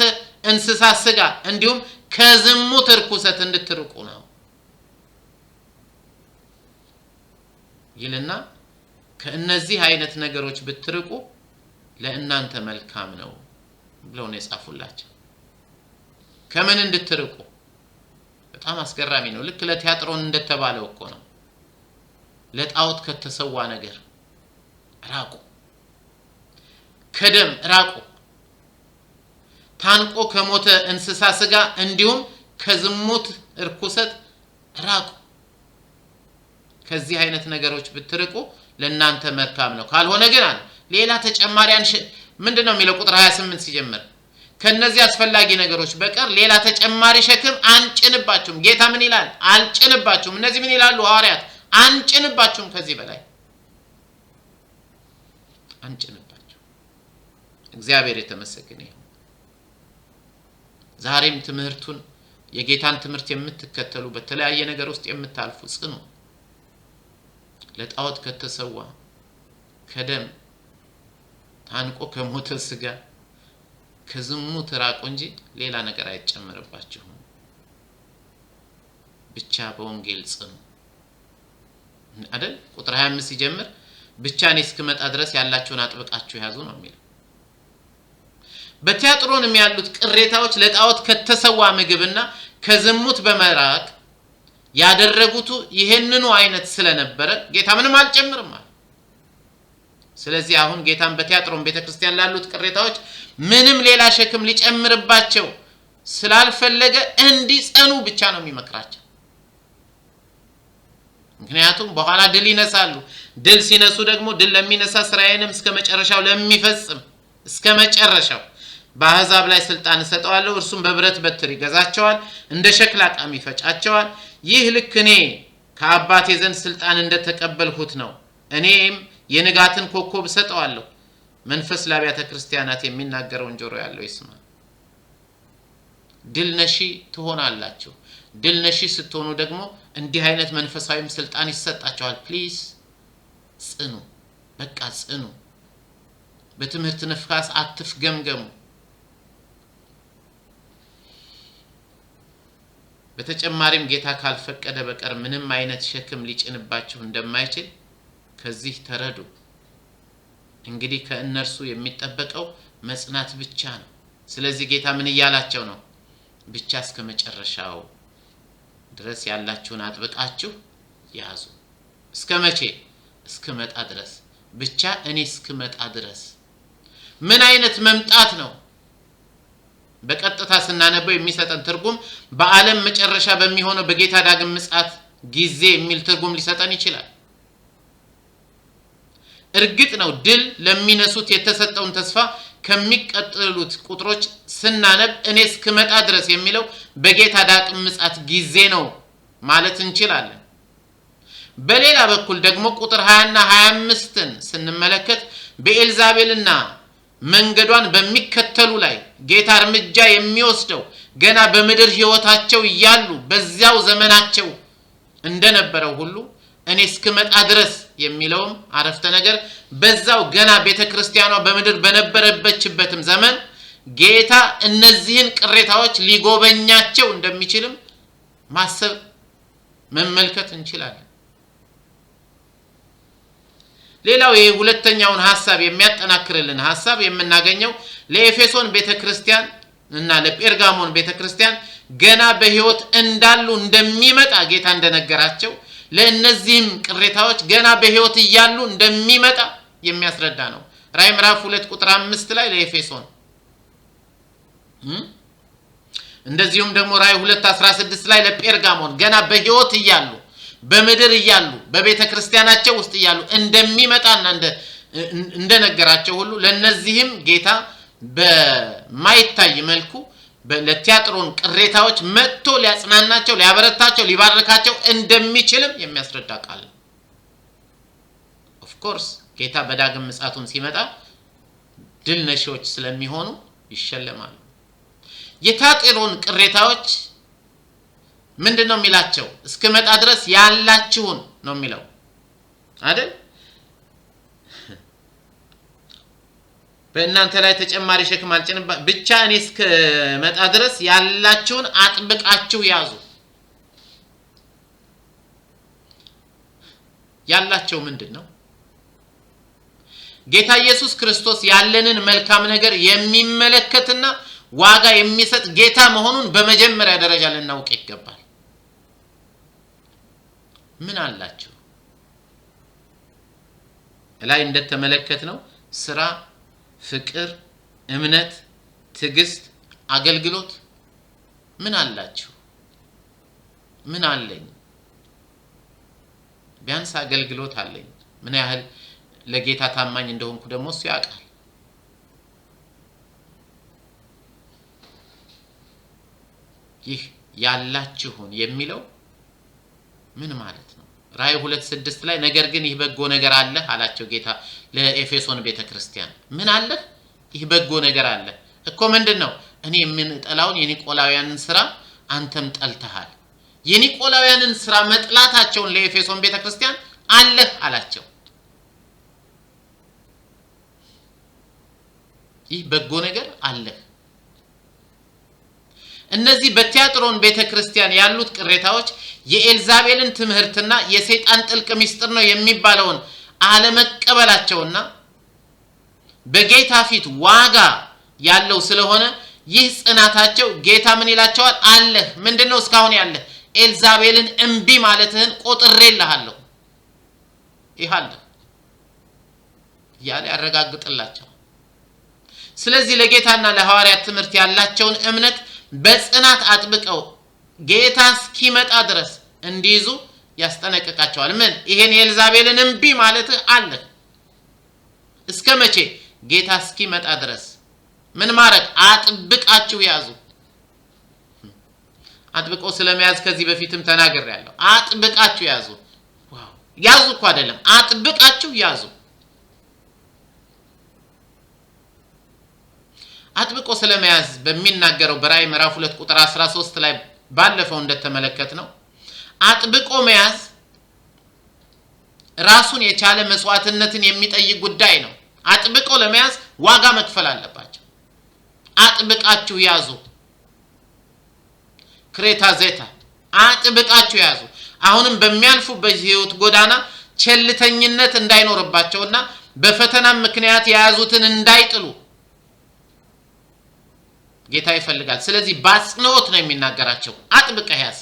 እንስሳ ስጋ እንዲሁም ከዝሙት ርኩሰት እንድትርቁ ነው ይልና ከእነዚህ አይነት ነገሮች ብትርቁ ለእናንተ መልካም ነው ብለው ነው የጻፉላቸው። ከምን እንድትርቁ? በጣም አስገራሚ ነው። ልክ ለቲያጥሮን እንደተባለው እኮ ነው። ለጣዖት ከተሰዋ ነገር ራቁ፣ ከደም ራቁ፣ ታንቆ ከሞተ እንስሳ ስጋ እንዲሁም ከዝሙት ርኩሰት ራቁ። ከዚህ አይነት ነገሮች ብትርቁ ለእናንተ መልካም ነው። ካልሆነ ግን አለ ሌላ ተጨማሪ ምንድነው የሚለው ቁጥር 28 ሲጀምር ከነዚህ አስፈላጊ ነገሮች በቀር ሌላ ተጨማሪ ሸክም አንጭንባችሁም። ጌታ ምን ይላል? አልጭንባችሁም። እነዚህ ምን ይላሉ ሐዋርያት? አንጭንባችሁም። ከዚህ በላይ አንጭንባችሁ። እግዚአብሔር የተመሰገነ ይሁን። ዛሬም ትምህርቱን የጌታን ትምህርት የምትከተሉ በተለያየ ነገር ውስጥ የምታልፉ ጽኑ። ለጣዖት ከተሰዋ ከደም ታንቆ ከሞተ ስጋ ከዝሙት ራቁ እንጂ ሌላ ነገር አይጨመርባችሁም። ብቻ በወንጌል ጽኑ አይደል? ቁጥር 25 ሲጀምር ብቻ እኔ እስክመጣ ድረስ ያላችሁን አጥብቃችሁ ያዙ ነው የሚለው። በቲያጥሮንም ያሉት ቅሬታዎች ለጣዖት ከተሰዋ ምግብና ከዝሙት በመራቅ ያደረጉት ይሄንኑ አይነት ስለነበረ ጌታ ምንም አልጨምርም አለ። ስለዚህ አሁን ጌታን በቲያጥሮን ቤተክርስቲያን ላሉት ቅሬታዎች ምንም ሌላ ሸክም ሊጨምርባቸው ስላልፈለገ እንዲጸኑ ብቻ ነው የሚመክራቸው። ምክንያቱም በኋላ ድል ይነሳሉ። ድል ሲነሱ ደግሞ ድል ለሚነሳ እስራኤልንም እስከመጨረሻው ለሚፈጽም እስከመጨረሻው በአሕዛብ ላይ ስልጣን ሰጠዋለሁ፣ እርሱም በብረት በትር ይገዛቸዋል፣ እንደ ሸክላ ዕቃም ይፈጫቸዋል። ይህ ልክ እኔ ከአባቴ ዘንድ ስልጣን እንደተቀበልሁት ነው። እኔም የንጋትን ኮከብ ሰጠዋለሁ። መንፈስ ለአብያተ ክርስቲያናት የሚናገረውን ጆሮ ያለው ይስማ። ድል ነሺ ትሆናላችሁ። ድል ነሺ ስትሆኑ ደግሞ እንዲህ አይነት መንፈሳዊም ስልጣን ይሰጣቸዋል። ፕሊዝ ጽኑ፣ በቃ ጽኑ። በትምህርት ነፍስ አትፍገምገሙ። በተጨማሪም ጌታ ካልፈቀደ በቀር ምንም አይነት ሸክም ሊጭንባችሁ እንደማይችል ከዚህ ተረዱ። እንግዲህ ከእነርሱ የሚጠበቀው መጽናት ብቻ ነው። ስለዚህ ጌታ ምን እያላቸው ነው? ብቻ እስከመጨረሻው ድረስ ያላችሁን አጥብቃችሁ ያዙ። እስከመቼ? እስከመጣ ድረስ። ብቻ እኔ እስከመጣ ድረስ። ምን አይነት መምጣት ነው? በቀጥታ ስናነበው የሚሰጠን ትርጉም በዓለም መጨረሻ በሚሆነው በጌታ ዳግም ምጽአት ጊዜ የሚል ትርጉም ሊሰጠን ይችላል። እርግጥ ነው ድል ለሚነሱት የተሰጠውን ተስፋ ከሚቀጥሉት ቁጥሮች ስናነብ እኔ እስክመጣ ድረስ የሚለው በጌታ ዳግም ምጽአት ጊዜ ነው ማለት እንችላለን። በሌላ በኩል ደግሞ ቁጥር 20 እና 25ን ስንመለከት በኤልዛቤልና መንገዷን በሚከተሉ ላይ ጌታ እርምጃ የሚወስደው ገና በምድር ህይወታቸው እያሉ በዚያው ዘመናቸው እንደነበረው ሁሉ እኔ እስክመጣ ድረስ የሚለውም አረፍተ ነገር በዛው ገና ቤተክርስቲያኗ በምድር በነበረበችበትም ዘመን ጌታ እነዚህን ቅሬታዎች ሊጎበኛቸው እንደሚችልም ማሰብ መመልከት እንችላለን። ሌላው የሁለተኛውን ሐሳብ የሚያጠናክርልን ሐሳብ የምናገኘው ለኤፌሶን ቤተክርስቲያን እና ለጴርጋሞን ቤተክርስቲያን ገና በህይወት እንዳሉ እንደሚመጣ ጌታ እንደነገራቸው ለእነዚህም ቅሬታዎች ገና በህይወት እያሉ እንደሚመጣ የሚያስረዳ ነው። ራዕይ ምዕራፍ 2 ቁጥር 5 ላይ ለኤፌሶን እንደዚሁም ደግሞ ራዕይ 2:16 ላይ ለጴርጋሞን ገና በህይወት እያሉ በምድር እያሉ በቤተክርስቲያናቸው ውስጥ እያሉ እንደሚመጣና እንደነገራቸው ሁሉ ለነዚህም ጌታ በማይታይ መልኩ ለቲያጥሮን ቅሬታዎች መጥቶ ሊያጽናናቸው ሊያበረታቸው ሊባርካቸው እንደሚችልም የሚያስረዳ ቃል። ኦፍ ኮርስ ጌታ በዳግም ምጽአቱም ሲመጣ ድል ነሺዎች ስለሚሆኑ ይሸለማሉ። የቲያጥሮን ቅሬታዎች ምንድነው የሚላቸው? እስከመጣ ድረስ ያላችሁን ነው የሚለው አይደል? በእናንተ ላይ ተጨማሪ ሸክም አልጭንባ ብቻ እኔ እስከመጣ ድረስ ያላችሁን አጥብቃችሁ ያዙ። ያላቸው ምንድነው? ጌታ ኢየሱስ ክርስቶስ ያለንን መልካም ነገር የሚመለከትና ዋጋ የሚሰጥ ጌታ መሆኑን በመጀመሪያ ደረጃ ልናውቅ ይገባል። ምን አላችሁ? ላይ እንደተመለከትነው ስራ፣ ፍቅር፣ እምነት፣ ትዕግስት፣ አገልግሎት ምን አላችሁ? ምን አለኝ? ቢያንስ አገልግሎት አለኝ። ምን ያህል ለጌታ ታማኝ እንደሆንኩ ደግሞ እሱ ያውቃል። ይህ ያላችሁን የሚለው ምን ማለት ነው? ራእይ 2:6 ላይ ነገር ግን ይህ በጎ ነገር አለ አላቸው ጌታ ለኤፌሶን ቤተክርስቲያን። ምን አለ? ይህ በጎ ነገር አለ እኮ ምንድነው? እኔ የምንጠላውን የኒቆላውያንን ስራ አንተም ጠልተሃል። የኒቆላውያንን ስራ መጥላታቸውን ለኤፌሶን ቤተክርስቲያን አለ አላቸው። ይህ በጎ ነገር አለ። እነዚህ በቲያጥሮን ቤተክርስቲያን ያሉት ቅሬታዎች የኤልዛቤልን ትምህርትና የሰይጣን ጥልቅ ምስጢር ነው የሚባለውን አለመቀበላቸውና በጌታ ፊት ዋጋ ያለው ስለሆነ ይህ ጽናታቸው ጌታ ምን ይላቸዋል? አለ። ምንድነው እስካሁን ያለ? ኤልዛቤልን እምቢ ማለትህን ቆጥሬልሃለሁ። ይሃለ ያለ ያረጋግጥላቸው። ስለዚህ ለጌታና ለሐዋርያት ትምህርት ያላቸውን እምነት በጽናት አጥብቀው ጌታ እስኪመጣ ድረስ እንዲይዙ ያስጠነቅቃቸዋል። ምን? ይሄን የኤልዛቤልን እምቢ ማለት አለ። እስከ መቼ? ጌታ እስኪመጣ ድረስ ምን ማድረግ? አጥብቃችሁ ያዙ። አጥብቆ ስለመያዝ ከዚህ በፊትም ተናግሬያለሁ። አጥብቃችሁ ያዙ። ዋው! ያዙ እኮ አይደለም፣ አጥብቃችሁ ያዙ። አጥብቆ ስለመያዝ በሚናገረው በራእይ ምዕራፍ 2 ቁጥር 13 ላይ ባለፈው እንደተመለከትነው አጥብቆ መያዝ ራሱን የቻለ መስዋዕትነትን የሚጠይቅ ጉዳይ ነው። አጥብቆ ለመያዝ ዋጋ መክፈል አለባቸው። አጥብቃችሁ ያዙ። ክሬታ ዜታ አጥብቃችሁ ያዙ። አሁንም በሚያልፉበት ህይወት ጎዳና ቸልተኝነት እንዳይኖርባቸውና በፈተናም ምክንያት የያዙትን እንዳይጥሉ ጌታ ይፈልጋል። ስለዚህ በአጽንኦት ነው የሚናገራቸው። አጥብቀህ ያዝ።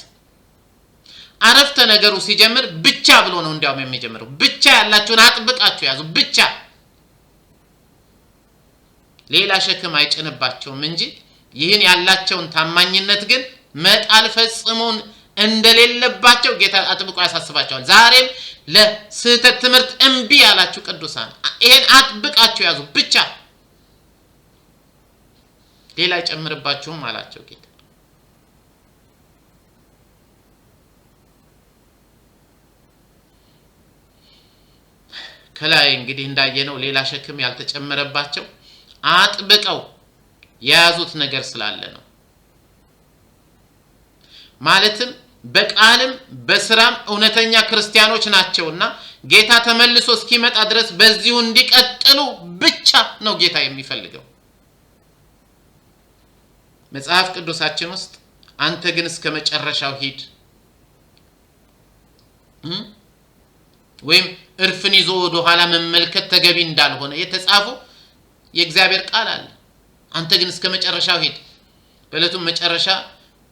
አረፍተ ነገሩ ሲጀምር ብቻ ብሎ ነው እንዲያውም የሚጀምረው። ብቻ ያላችሁን አጥብቃችሁ ያዙ። ብቻ ሌላ ሸክም አይጭንባቸውም እንጂ ይህን ያላቸውን ታማኝነት ግን መጣል ፈጽሞን እንደሌለባቸው ጌታ አጥብቆ ያሳስባቸዋል። ዛሬም ለስህተት ትምህርት እምቢ ያላችሁ ቅዱሳን ይሄን አጥብቃችሁ ያዙ። ብቻ ሌላ አይጨምርባችሁም አላቸው ጌታ። ከላይ እንግዲህ እንዳየነው ሌላ ሸክም ያልተጨመረባቸው አጥብቀው የያዙት ነገር ስላለ ነው። ማለትም በቃልም በስራም እውነተኛ ክርስቲያኖች ናቸውና ጌታ ተመልሶ እስኪመጣ ድረስ በዚሁ እንዲቀጥሉ ብቻ ነው ጌታ የሚፈልገው። መጽሐፍ ቅዱሳችን ውስጥ አንተ ግን እስከመጨረሻው ሂድ ወይም እርፍን ይዞ ወደ ኋላ መመልከት ተገቢ እንዳልሆነ የተጻፈ የእግዚአብሔር ቃል አለ። አንተ ግን እስከመጨረሻው ሂድ። በለቱም መጨረሻ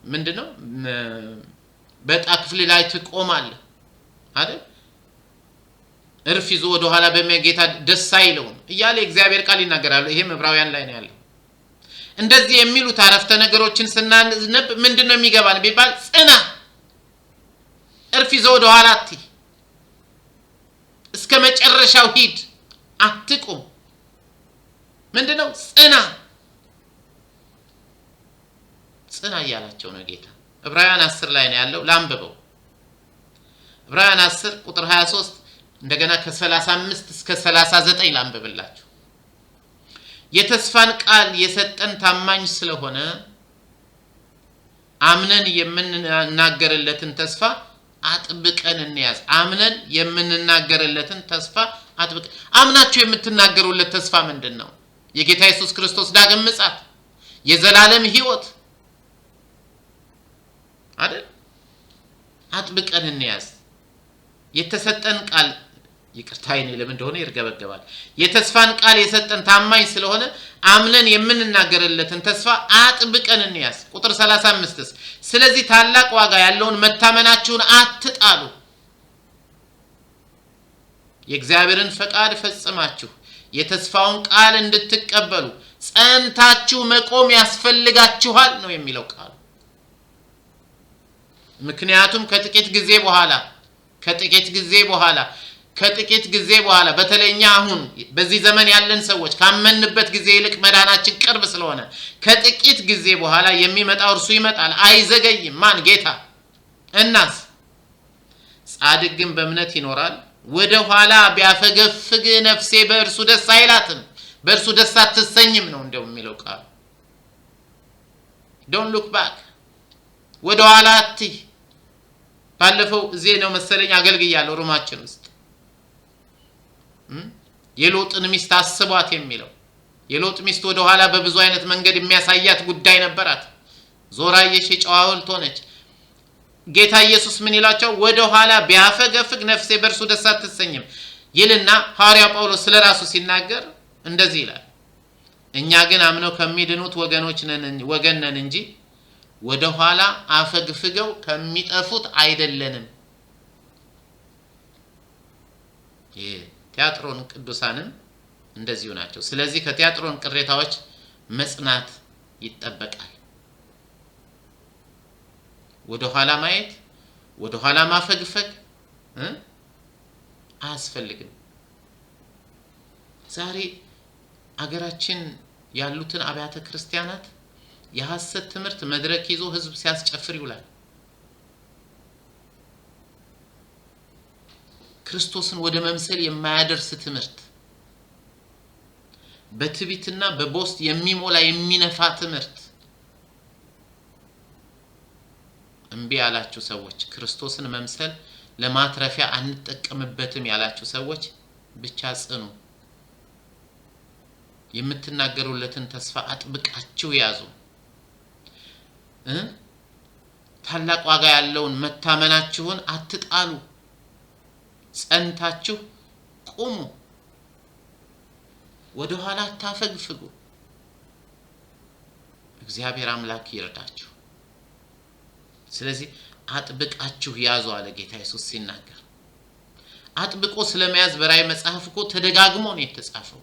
ምንድነው? በጣ ክፍል ላይ ትቆማለህ አይደል? እርፍ ይዞ ወደ ኋላ በሚያጌታ ደስ አይለውም እያለ የእግዚአብሔር ቃል ይናገራል። ይሄም ዕብራውያን ላይ ነው ያለው። እንደዚህ የሚሉት አረፍተ ነገሮችን ስናነብ ምንድነው የሚገባን ቢባል ጽና፣ እርፍ ይዞ ወደ ኋላ አትይ፣ እስከመጨረሻው ሂድ፣ አትቁም። ምንድነው? ጽና። ጽና እያላቸው ነው ጌታ። ዕብራውያን 10 ላይ ነው ያለው። ላንብበው። ዕብራውያን 10 ቁጥር 23 እንደገና ከ35 እስከ 39 ላንብብላችሁ። የተስፋን ቃል የሰጠን ታማኝ ስለሆነ አምነን የምንናገርለትን ተስፋ አጥብቀን እንያዝ። አምነን የምንናገርለትን ተስፋ አጥብቀን። አምናችሁ የምትናገሩለት ተስፋ ምንድነው? የጌታ ኢየሱስ ክርስቶስ ዳግም ምጽአት፣ የዘላለም ሕይወት አይደል? አጥብቀን እንያዝ። የተሰጠን ቃል ይቅርታይን ለምን እንደሆነ ይርገበገባል። የተስፋን ቃል የሰጠን ታማኝ ስለሆነ አምነን የምንናገርለትን ተስፋ አጥብቀን እንያዝ። ቁጥር 35 ስለዚህ ታላቅ ዋጋ ያለውን መታመናችሁን አትጣሉ፣ የእግዚአብሔርን ፈቃድ ፈጽማችሁ የተስፋውን ቃል እንድትቀበሉ ጸንታችሁ መቆም ያስፈልጋችኋል ነው የሚለው ቃል። ምክንያቱም ከጥቂት ጊዜ በኋላ በተለይኛ አሁን በዚህ ዘመን ያለን ሰዎች ካመንበት ጊዜ ይልቅ መዳናችን ቅርብ ስለሆነ ከጥቂት ጊዜ በኋላ የሚመጣው እርሱ ይመጣል፣ አይዘገይም። ማን? ጌታ። እናስ ጻድቅ ግን በእምነት ይኖራል። ወደ ኋላ ቢያፈገፍግ ነፍሴ በእርሱ ደስ አይላትም፣ በእርሱ ደስ አትሰኝም ነው እንደውም የሚለው ቃል። don't look back፣ ወደ ኋላ አትይ። ባለፈው እዚህ ነው መሰለኝ አገልግያለሁ ሮማችን ውስጥ የሎጥን ሚስት አስቧት የሚለው። የሎጥ ሚስት ወደ ኋላ በብዙ አይነት መንገድ የሚያሳያት ጉዳይ ነበራት። ዞራየሽ ጨዋውልት ሆነች። ጌታ ኢየሱስ ምን ይላቸው? ወደ ኋላ ቢያፈገፍግ ነፍሴ በእርሱ ደስ አትሰኝም ይልና ሐዋርያ ጳውሎስ ስለራሱ ሲናገር እንደዚህ ይላል፣ እኛ ግን አምነው ከሚድኑት ወገን ነን እንጂ ወደ ኋላ አፈግፍገው ከሚጠፉት አይደለንም። ቲያጥሮን ቅዱሳንም እንደዚሁ ናቸው። ስለዚህ ከቲያጥሮን ቅሬታዎች መጽናት ይጠበቃል። ወደ ኋላ ማየት፣ ወደ ኋላ ማፈግፈግ አያስፈልግም። ዛሬ አገራችን ያሉትን አብያተ ክርስቲያናት የሐሰት ትምህርት መድረክ ይዞ ህዝብ ሲያስጨፍር ይውላል። ክርስቶስን ወደ መምሰል የማያደርስ ትምህርት፣ በትዕቢትና በቦስት የሚሞላ የሚነፋ ትምህርት። እምቢ ያላችሁ ሰዎች፣ ክርስቶስን መምሰል ለማትረፊያ አንጠቀምበትም ያላችሁ ሰዎች ብቻ ጽኑ። የምትናገሩለትን ተስፋ አጥብቃችሁ ያዙ። ታላቅ ዋጋ ያለውን መታመናችሁን አትጣሉ፣ ጸንታችሁ ቁሙ፣ ወደ ኋላ አታፈግፍጉ። እግዚአብሔር አምላክ ይርዳችሁ። ስለዚህ አጥብቃችሁ ያዙ አለ ጌታ ኢየሱስ ሲናገር። አጥብቆ ስለመያዝ በራእይ መጽሐፍ እኮ ተደጋግሞ ነው የተጻፈው።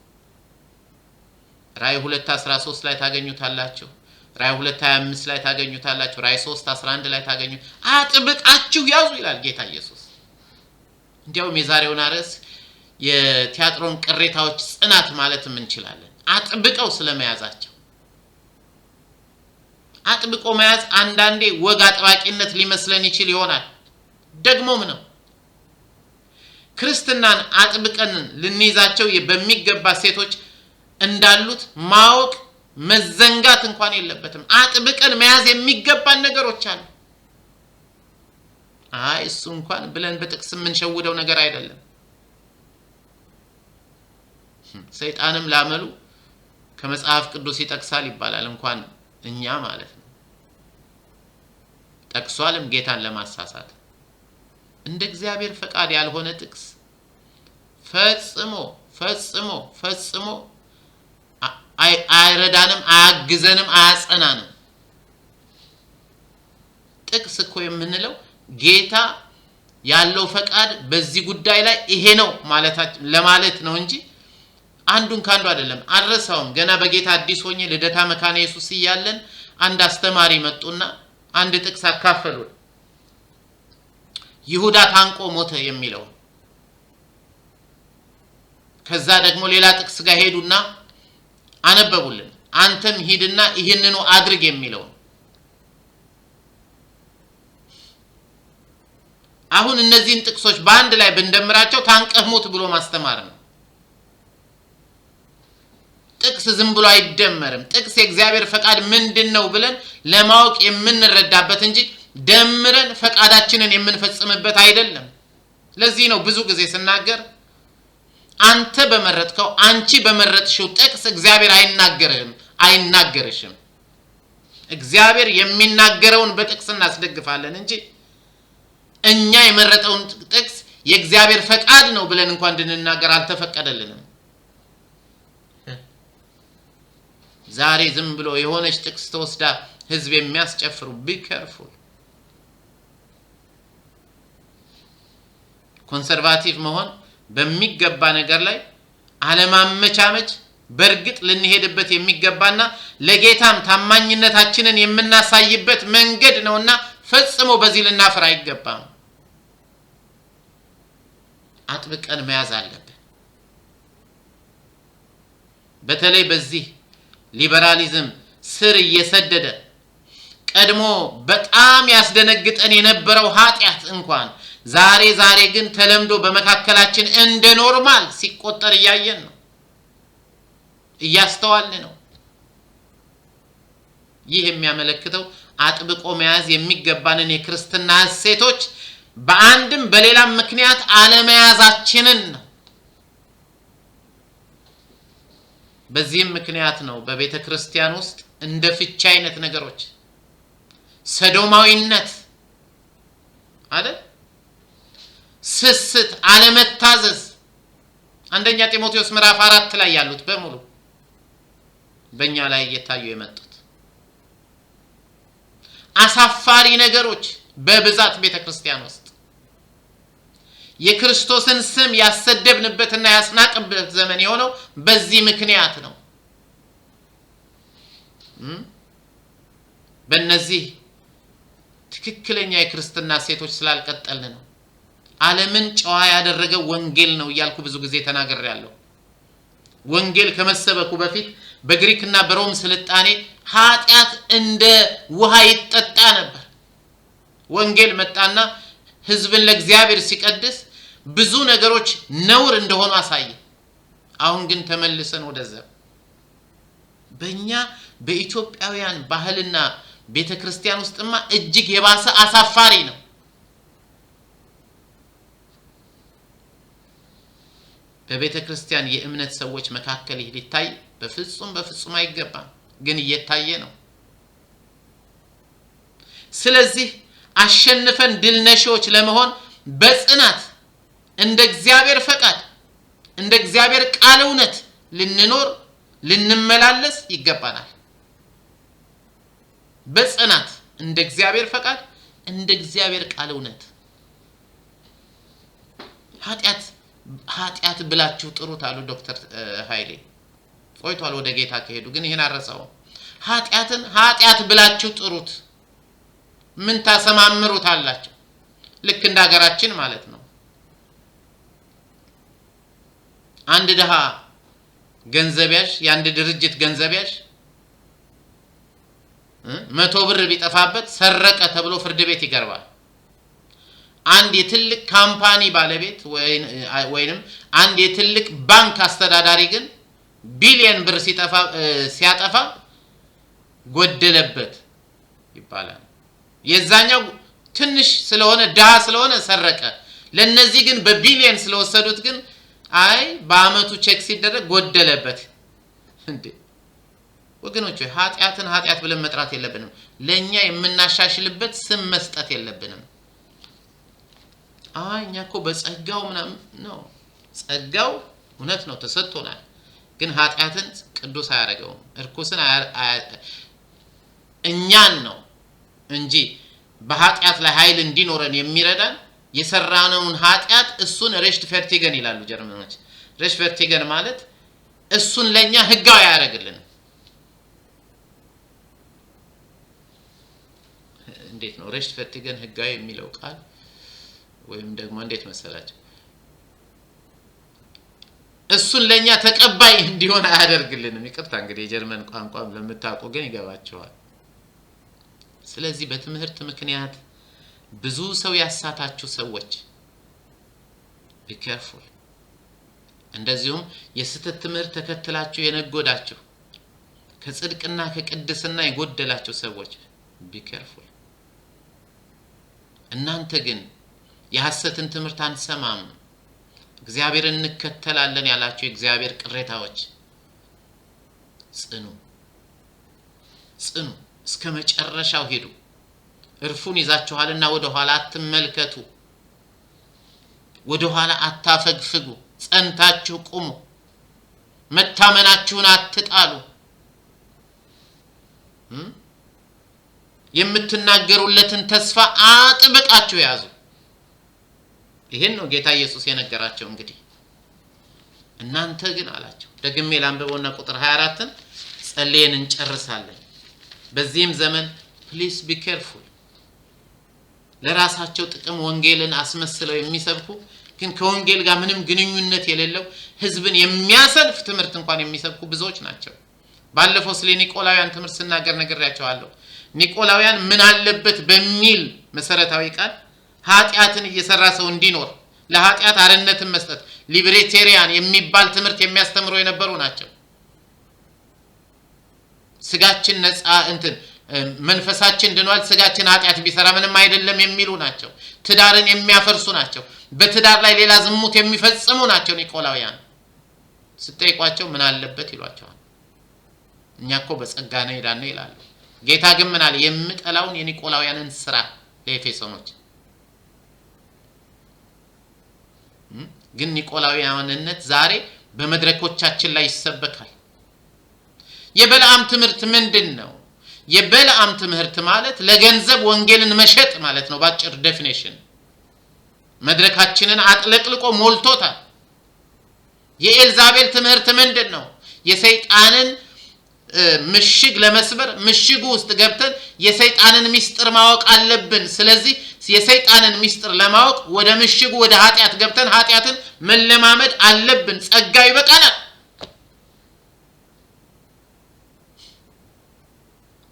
ራእይ 2:13 ላይ ታገኙታላችሁ። ራእይ 2:25 ላይ ታገኙታላችሁ። ራእይ 3:11 ላይ ታገኙ። አጥብቃችሁ ያዙ ይላል ጌታ ኢየሱስ። እንዲያውም የዛሬውን አርዕስ የቲያጥሮን ቅሬታዎች ጽናት ማለትም እንችላለን። አጥብቀው ስለመያዛቸው። አጥብቆ መያዝ አንዳንዴ ወግ አጥባቂነት ሊመስለን ይችል ይሆናል። ደግሞም ነው። ክርስትናን አጥብቀን ልንይዛቸው በሚገባ ሴቶች እንዳሉት ማወቅ መዘንጋት እንኳን የለበትም። አጥብቀን መያዝ የሚገባን ነገሮች አሉ። እሱ እንኳን ብለን በጥቅስ የምንሸውደው ነገር አይደለም። ሰይጣንም ላመሉ ከመጽሐፍ ቅዱስ ይጠቅሳል ይባላል። እንኳን እኛ ማለት ነው ጠቅሷልም ጌታን ለማሳሳት። እንደ እግዚአብሔር ፈቃድ ያልሆነ ጥቅስ ፈጽሞ አይረዳንም፣ አያግዘንም፣ አያጸናንም። ጥቅስ እኮ የምንለው ጌታ ያለው ፈቃድ በዚህ ጉዳይ ላይ ይሄ ነው ለማለት ነው እንጂ አንዱን ካንዱ አይደለም። አልረሳውም። ገና በጌታ አዲስ ሆኜ ልደታ መካነ ኢየሱስ እያለን አንድ አስተማሪ መጡና አንድ ጥቅስ አካፈሉ። ይሁዳ ታንቆ ሞተ የሚለው። ከዛ ደግሞ ሌላ ጥቅስ ጋር ሄዱና አነበቡልን። አንተም ሂድና ይህንኑ አድርግ የሚለው። አሁን እነዚህን ጥቅሶች በአንድ ላይ ብንደምራቸው ታንቀህ ሞት ብሎ ማስተማር ነው። ጥቅስ ዝም ብሎ አይደመርም። ጥቅስ የእግዚአብሔር ፈቃድ ምንድነው ብለን ለማወቅ የምንረዳበት እንጂ ደምረን ፈቃዳችንን የምንፈጽምበት አይደለም። ለዚህ ነው ብዙ ጊዜ ስናገር አንተ በመረጥከው አንቺ በመረጥሽው ጥቅስ እግዚአብሔር አይናገርሽም። እግዚአብሔር የሚናገረውን በጥቅስ እናስደግፋለን እንጂ እኛ የመረጠውን ጥቅስ የእግዚአብሔር ፈቃድ ነው ብለን እንኳን እንድንናገር አልተፈቀደልንም። ዛሬ ዝም ብሎ የሆነች ጥቅስ ተወስዳ ህዝብ የሚያስጨፍሩ be careful። ኮንሰርቫቲቭ መሆን በሚገባ ነገር ላይ አለማመቻመች በርግጥ ልንሄድበት የሚገባና ለጌታም ታማኝነታችንን የምናሳይበት መንገድ ነውና ፈጽሞ በዚህ ልናፈር አይገባም። አጥብቀን መያዝ አለብን። በተለይ በዚህ ሊበራሊዝም ስር እየሰደደ ቀድሞ በጣም ያስደነግጠን የነበረው ኃጢአት እንኳን ዛሬ ግን ተለምዶ በመካከላችን እንደ ኖርማል ሲቆጠር እያየን ነው፣ እያስተዋልን ነው። ይህ የሚያመለክተው አጥብቆ መያዝ የሚገባንን የክርስትና እሴቶች በአንድም በሌላም ምክንያት አለመያዛችንን ነው። በዚህም ምክንያት ነው በቤተ ክርስቲያን ውስጥ እንደ ፍቺ አይነት ነገሮች፣ ሰዶማዊነት አይደል፣ ስስት፣ አለመታዘዝ አንደኛ ጢሞቴዎስ ምዕራፍ 4 ላይ ያሉት በሙሉ በእኛ ላይ እየታዩ የመጡት አሳፋሪ ነገሮች በብዛት ቤተ ክርስቲያን ውስጥ የክርስቶስን ስም ያሰደብንበትና ያስናቅበት ዘመን የሆነው በዚህ ምክንያት ነው። በእነዚህ ትክክለኛ የክርስትና ሴቶች ስላልቀጠልን ነው። ዓለምን ጨዋ ያደረገው ወንጌል ነው እያልኩ ብዙ ጊዜ ተናግሬያለሁ። ወንጌል ከመሰበኩ በፊት በግሪክና በሮም ስልጣኔ ኃጢአት እንደ ውሃ ይጠጣ ነበር። ወንጌል መጣና ህዝብን ለእግዚአብሔር ሲቀድስ ብዙ ነገሮች ነውር እንደሆኑ አሳየ። አሁን ግን ተመልሰን ወደዛ በእኛ በኢትዮጵያውያን ባህልና ቤተክርስቲያን ውስጥማ እጅግ የባሰ አሳፋሪ ነው። በቤተክርስቲያን የእምነት ሰዎች መካከል ይህ ሊታይ በፍጹም አይገባም፣ ግን እየታየ ነው። ስለዚህ አሸንፈን ድል ነሺዎች ለመሆን በጽናት እንደ እግዚአብሔር ፈቃድ እንደ እግዚአብሔር ቃል እውነት ልንኖር ልንመላለስ ይገባናል። በጽናት እንደ እግዚአብሔር ፈቃድ እንደ እግዚአብሔር ቃል እውነት ኃጢአት ብላችሁ ጥሩት አሉ ዶክተር ኃይሌ። ቆይቷል ወደ ጌታ ከሄዱ፣ ግን ይሄን አረሳው። ኃጢአትን ኃጢአት ብላችሁ ጥሩት፣ ምን ታሰማምሩት አላችሁ። ልክ እንደ ሀገራችን ማለት ነው። አንድ ደሃ ገንዘቢያሽ የአንድ ድርጅት ገንዘቢያሽ 100 ብር ቢጠፋበት ሰረቀ ተብሎ ፍርድ ቤት ይቀርባል። አንድ የትልቅ ካምፓኒ ባለቤት ወይንም አንድ የትልቅ ባንክ አስተዳዳሪ ግን ቢሊየን ብር ሲያጠፋ ጎደለበት ይባላል። የዛኛው ትንሽ ስለሆነ ደሃ ስለሆነ ሰረቀ፣ ለነዚህ ግን በቢሊየን ስለወሰዱት ግን አይ በአመቱ ቼክ ሲደረግ ጎደለበት። እንዴ ወገኖች ኃጢአትን ኃጢአት ብለን መጥራት የለብንም። ለኛ የምናሻሽልበት ስም መስጠት የለብንም። እኛ እኮ በጸጋው ምናምን ነው። ጸጋው እውነት ነው ተሰጥቶናል፣ ግን ኃጢአትን ቅዱስ አያረገውም። እርኩስን እኛን ነው እንጂ በኃጢአት ላይ ኃይል እንዲኖረን የሚረዳን የሰራነውን ኃጢአት እሱን ሬሽትፈርቲገን ይላሉ ጀርመኖች። ሬሽትፈርቲገን ማለት እሱን ለኛ ህጋዊ ያደርግልን። እንዴት ነው ሬሽትፈርቲገን ህጋዊ የሚለው ቃል? ወይም ደግሞ እንዴት መሰላችሁ? እሱን ለኛ ተቀባይ እንዲሆን አያደርግልንም። ይቅርታ እንግዲህ የጀርመን ቋንቋም ለምታውቁ ግን ይገባቸዋል። ስለዚህ በትምህርት ምክንያት ብዙ ሰው ያሳታችሁ ሰዎች be careful። እንደዚሁም የስተት ትምህርት ተከትላችሁ የነጎዳችሁ ከጽድቅና ከቅድስና የጎደላችሁ ሰዎች be careful። እናንተ ግን የሐሰትን ትምህርት አንሰማም እግዚአብሔርን እንከተላለን ያላችሁ የእግዚአብሔር ቅሬታዎች ጽኑ እስከ መጨረሻው ሄዱ። እርፉን ይዛችኋልና ወደ ኋላ አትመልከቱ፣ ወደ ኋላ አታፈግፍጉ፣ ጸንታችሁ ቁሙ፣ መታመናችሁን አትጣሉ። የምትናገሩለትን ተስፋ አጥብቃችሁ ያዙ። ይሄን ነው ጌታ ኢየሱስ የነገራቸው። እንግዲህ እናንተ ግን አላቸው። ደግሜ ላንብበውና ቁጥር 24ን ጸልየን እንጨርሳለን። በዚህም ዘመን please be careful። ለራሳቸው ጥቅም ወንጌልን አስመስለው የሚሰብኩ ግን ከወንጌል ጋር ምንም ግንኙነት የሌለው ህዝብን የሚያሰልፍ ትምህርት እንኳን የሚሰብኩ ብዙዎች ናቸው። ባለፈው ስለ ኒቆላውያን ትምህርት ስናገር ነግሬያቸዋለሁ። ኒቆላውያን ምን አለበት በሚል መሰረታዊ ቃል ኃጢአትን እየሰራ ሰው እንዲኖር ለኃጢአት አርነትን መስጠት ሊበሬቴሪያን የሚባል ትምህርት የሚያስተምሩ የነበሩ ናቸው። ስጋችን ነፃ መንፈሳችን ድኗል፣ ስጋችን ኃጢአት ቢሰራ ምንም አይደለም የሚሉ ናቸው። ትዳርን የሚያፈርሱ ናቸው። በትዳር ላይ ሌላ ዝሙት የሚፈጽሙ ናቸው ኒቆላውያን። ስትጠይቋቸው ምን አለበት ይሏቸዋል። እኛ እኮ በጸጋ ነው ሄዳነው ይላሉ። ጌታ ግን ምን አለ? የምጠላውን የኒቆላውያንን ስራ ለኤፌሶኖች። ግን ኒቆላውያንነት ዛሬ በመድረኮቻችን ላይ ይሰበካል። የበለዓም ትምህርት ምንድነው? የበለዓም ትምህርት ማለት ለገንዘብ ወንጌልን መሸጥ ማለት ነው ባጭር ዴፊኒሽን። መድረካችንን አጥለቅልቆ ሞልቶታል። የኤልዛቤል ትምህርት ምንድነው? የሰይጣንን ምሽግ ለመስበር ምሽጉ ውስጥ ገብተን የሰይጣንን ሚስጥር ማወቅ አለብን። ስለዚህ የሰይጣንን ሚስጥር ለማወቅ ወደ ምሽጉ ወደ ኃጢአት ገብተን ኃጢአትን መለማመድ አለብን። ጸጋ ይበቃናል።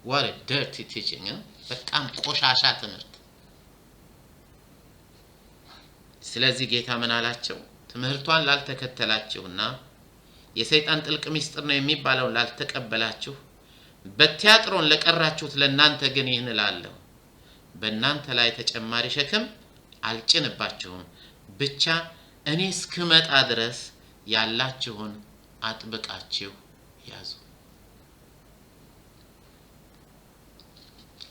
what a dirty teaching። በጣም ቆሻሻ ትምህርት። ስለዚህ ጌታ ምን አላቸው? ትምህርቷን ላልተከተላችሁና የሰይጣን ጥልቅ ሚስጥር ነው የሚባለው ላልተቀበላችሁ በቲያጥሮን ለቀራችሁት ለናንተ ግን ይህን እላለሁ፣ በእናንተ ላይ ተጨማሪ ሸክም አልጭንባችሁም፣ ብቻ እኔ እስክመጣ ድረስ ያላችሁን አጥብቃችሁ ያዙ።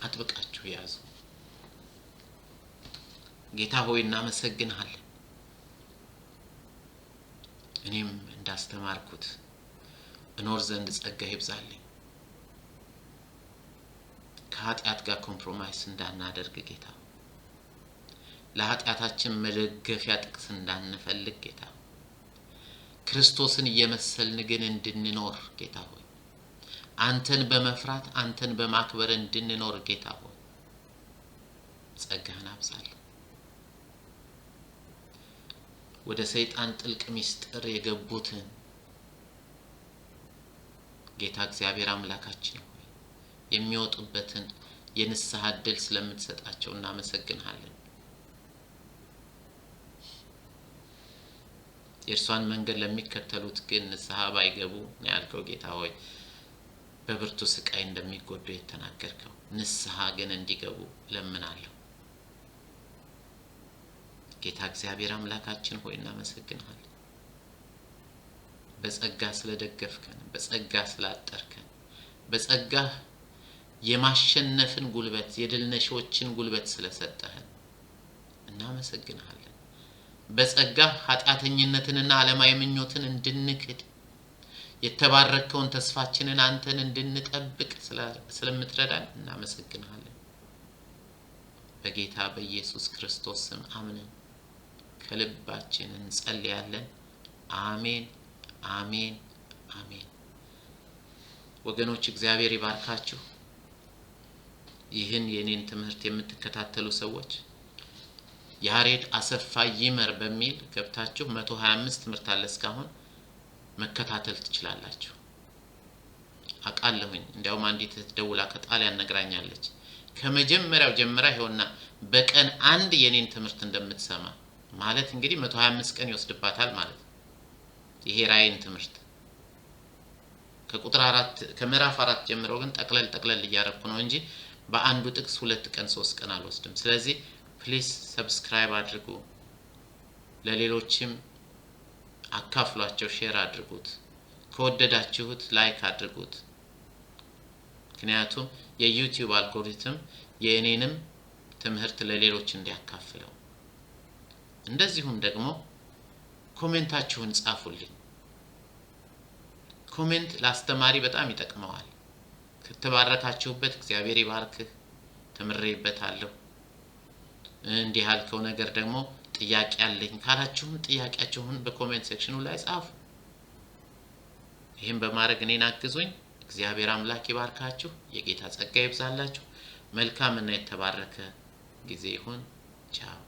አጥብቃችሁ ያዙ። ጌታ ሆይ እናመሰግንሃለን። እኔም እንዳስተማርኩት እኖር ዘንድ ጸጋ ይብዛልኝ። ከኃጢአት ጋር ኮምፕሮማይስ እንዳናደርግ ጌታ፣ ለኃጢአታችን መደገፊያ ጥቅስ እንዳንፈልግ ጌታ፣ ክርስቶስን እየመሰልን ግን እንድንኖር ጌታ ሆይ፣ አንተን በመፍራት አንተን በማክበር እንድንኖር ጌታ ሆይ ጸጋህን አብዛልኝ። ወደ ሰይጣን ጥልቅ ሚስጥር የገቡትን ጌታ እግዚአብሔር አምላካችን ሆይ የሚወጡበትን የንስሐ ዕድል ስለምትሰጣቸው እናመሰግንሃለን። የእርሷን መንገድ ለሚከተሉት ግን ንስሐ ባይገቡ ነው ያልከው ጌታ ሆይ በብርቱ ስቃይ እንደሚጎዱ የተናገርከው፣ ንስሐ ግን እንዲገቡ ለምናለሁ። ጌታ እግዚአብሔር አምላካችን ሆይ እናመሰግንሃለን። በጸጋ ስለደገፍከን፣ በጸጋ ስላጠርከን፣ በጸጋ የማሸነፍን ጉልበት የድል ነሺዎችን ጉልበት ስለሰጠህን እናመሰግንሃለን። በጸጋ ኃጢአተኝነትንና ዓለማዊ ምኞትን እንድንክድ የተባረከውን ተስፋችንን አንተን እንድንጠብቅ ስለምትረዳን እናመሰግንሃለን። በጌታ በኢየሱስ ክርስቶስ ስም አምነን ከልባችን እንጸልያለን። አሜን አሜን አሜን። ወገኖች እግዚአብሔር ይባርካችሁ። ይህን የኔን ትምህርት የምትከታተሉ ሰዎች ያሬድ አሰፋ ይመር በሚል ገብታችሁ 125 ትምህርት አለ እስካሁን መከታተል ትችላላችሁ። አቃለሁኝ እንዲያውም አንዲት ደውላ ከጣሊያን ነግራኛለች። ከመጀመሪያው ጀምራ ይሆንና በቀን አንድ የኔን ትምህርት እንደምትሰማ ማለት እንግዲህ 125 ቀን ይወስድባታል ማለት ነው። ይሄ ራእይን ትምህርት ከቁጥር 4 ከምዕራፍ 4 ጀምሮ ግን ጠቅለል እያረኩ ነው እንጂ በአንዱ ጥቅስ 2 ቀን 3 ቀን አልወስድም። ስለዚህ ፕሊዝ ሰብስክራይብ አድርጉ፣ ለሌሎችም አካፍሏቸው፣ ሼር አድርጉት፣ ከወደዳችሁት ላይክ አድርጉት። ምክንያቱም የዩቲዩብ አልጎሪትም የእኔንም ትምህርት ለሌሎች እንዲያካፍለው። እንደዚሁም ደግሞ ኮሜንታችሁን ጻፉልኝ። ኮሜንት ለአስተማሪ በጣም ይጠቅመዋል። ከተባረካችሁበት እግዚአብሔር ይባርክህ፣ ተምሬበታለሁ፣ እንዲህ ያልከው ነገር ደግሞ ጥያቄ አለኝ ካላችሁም ጥያቄያችሁን በኮሜንት ሴክሽኑ ላይ ጻፉ። ይህን በማድረግ እኔን አግዙኝ። እግዚአብሔር አምላክ ይባርካችሁ፣ የጌታ ጸጋ ይብዛላችሁ። መልካም እና የተባረከ ጊዜ ይሁን። ቻው።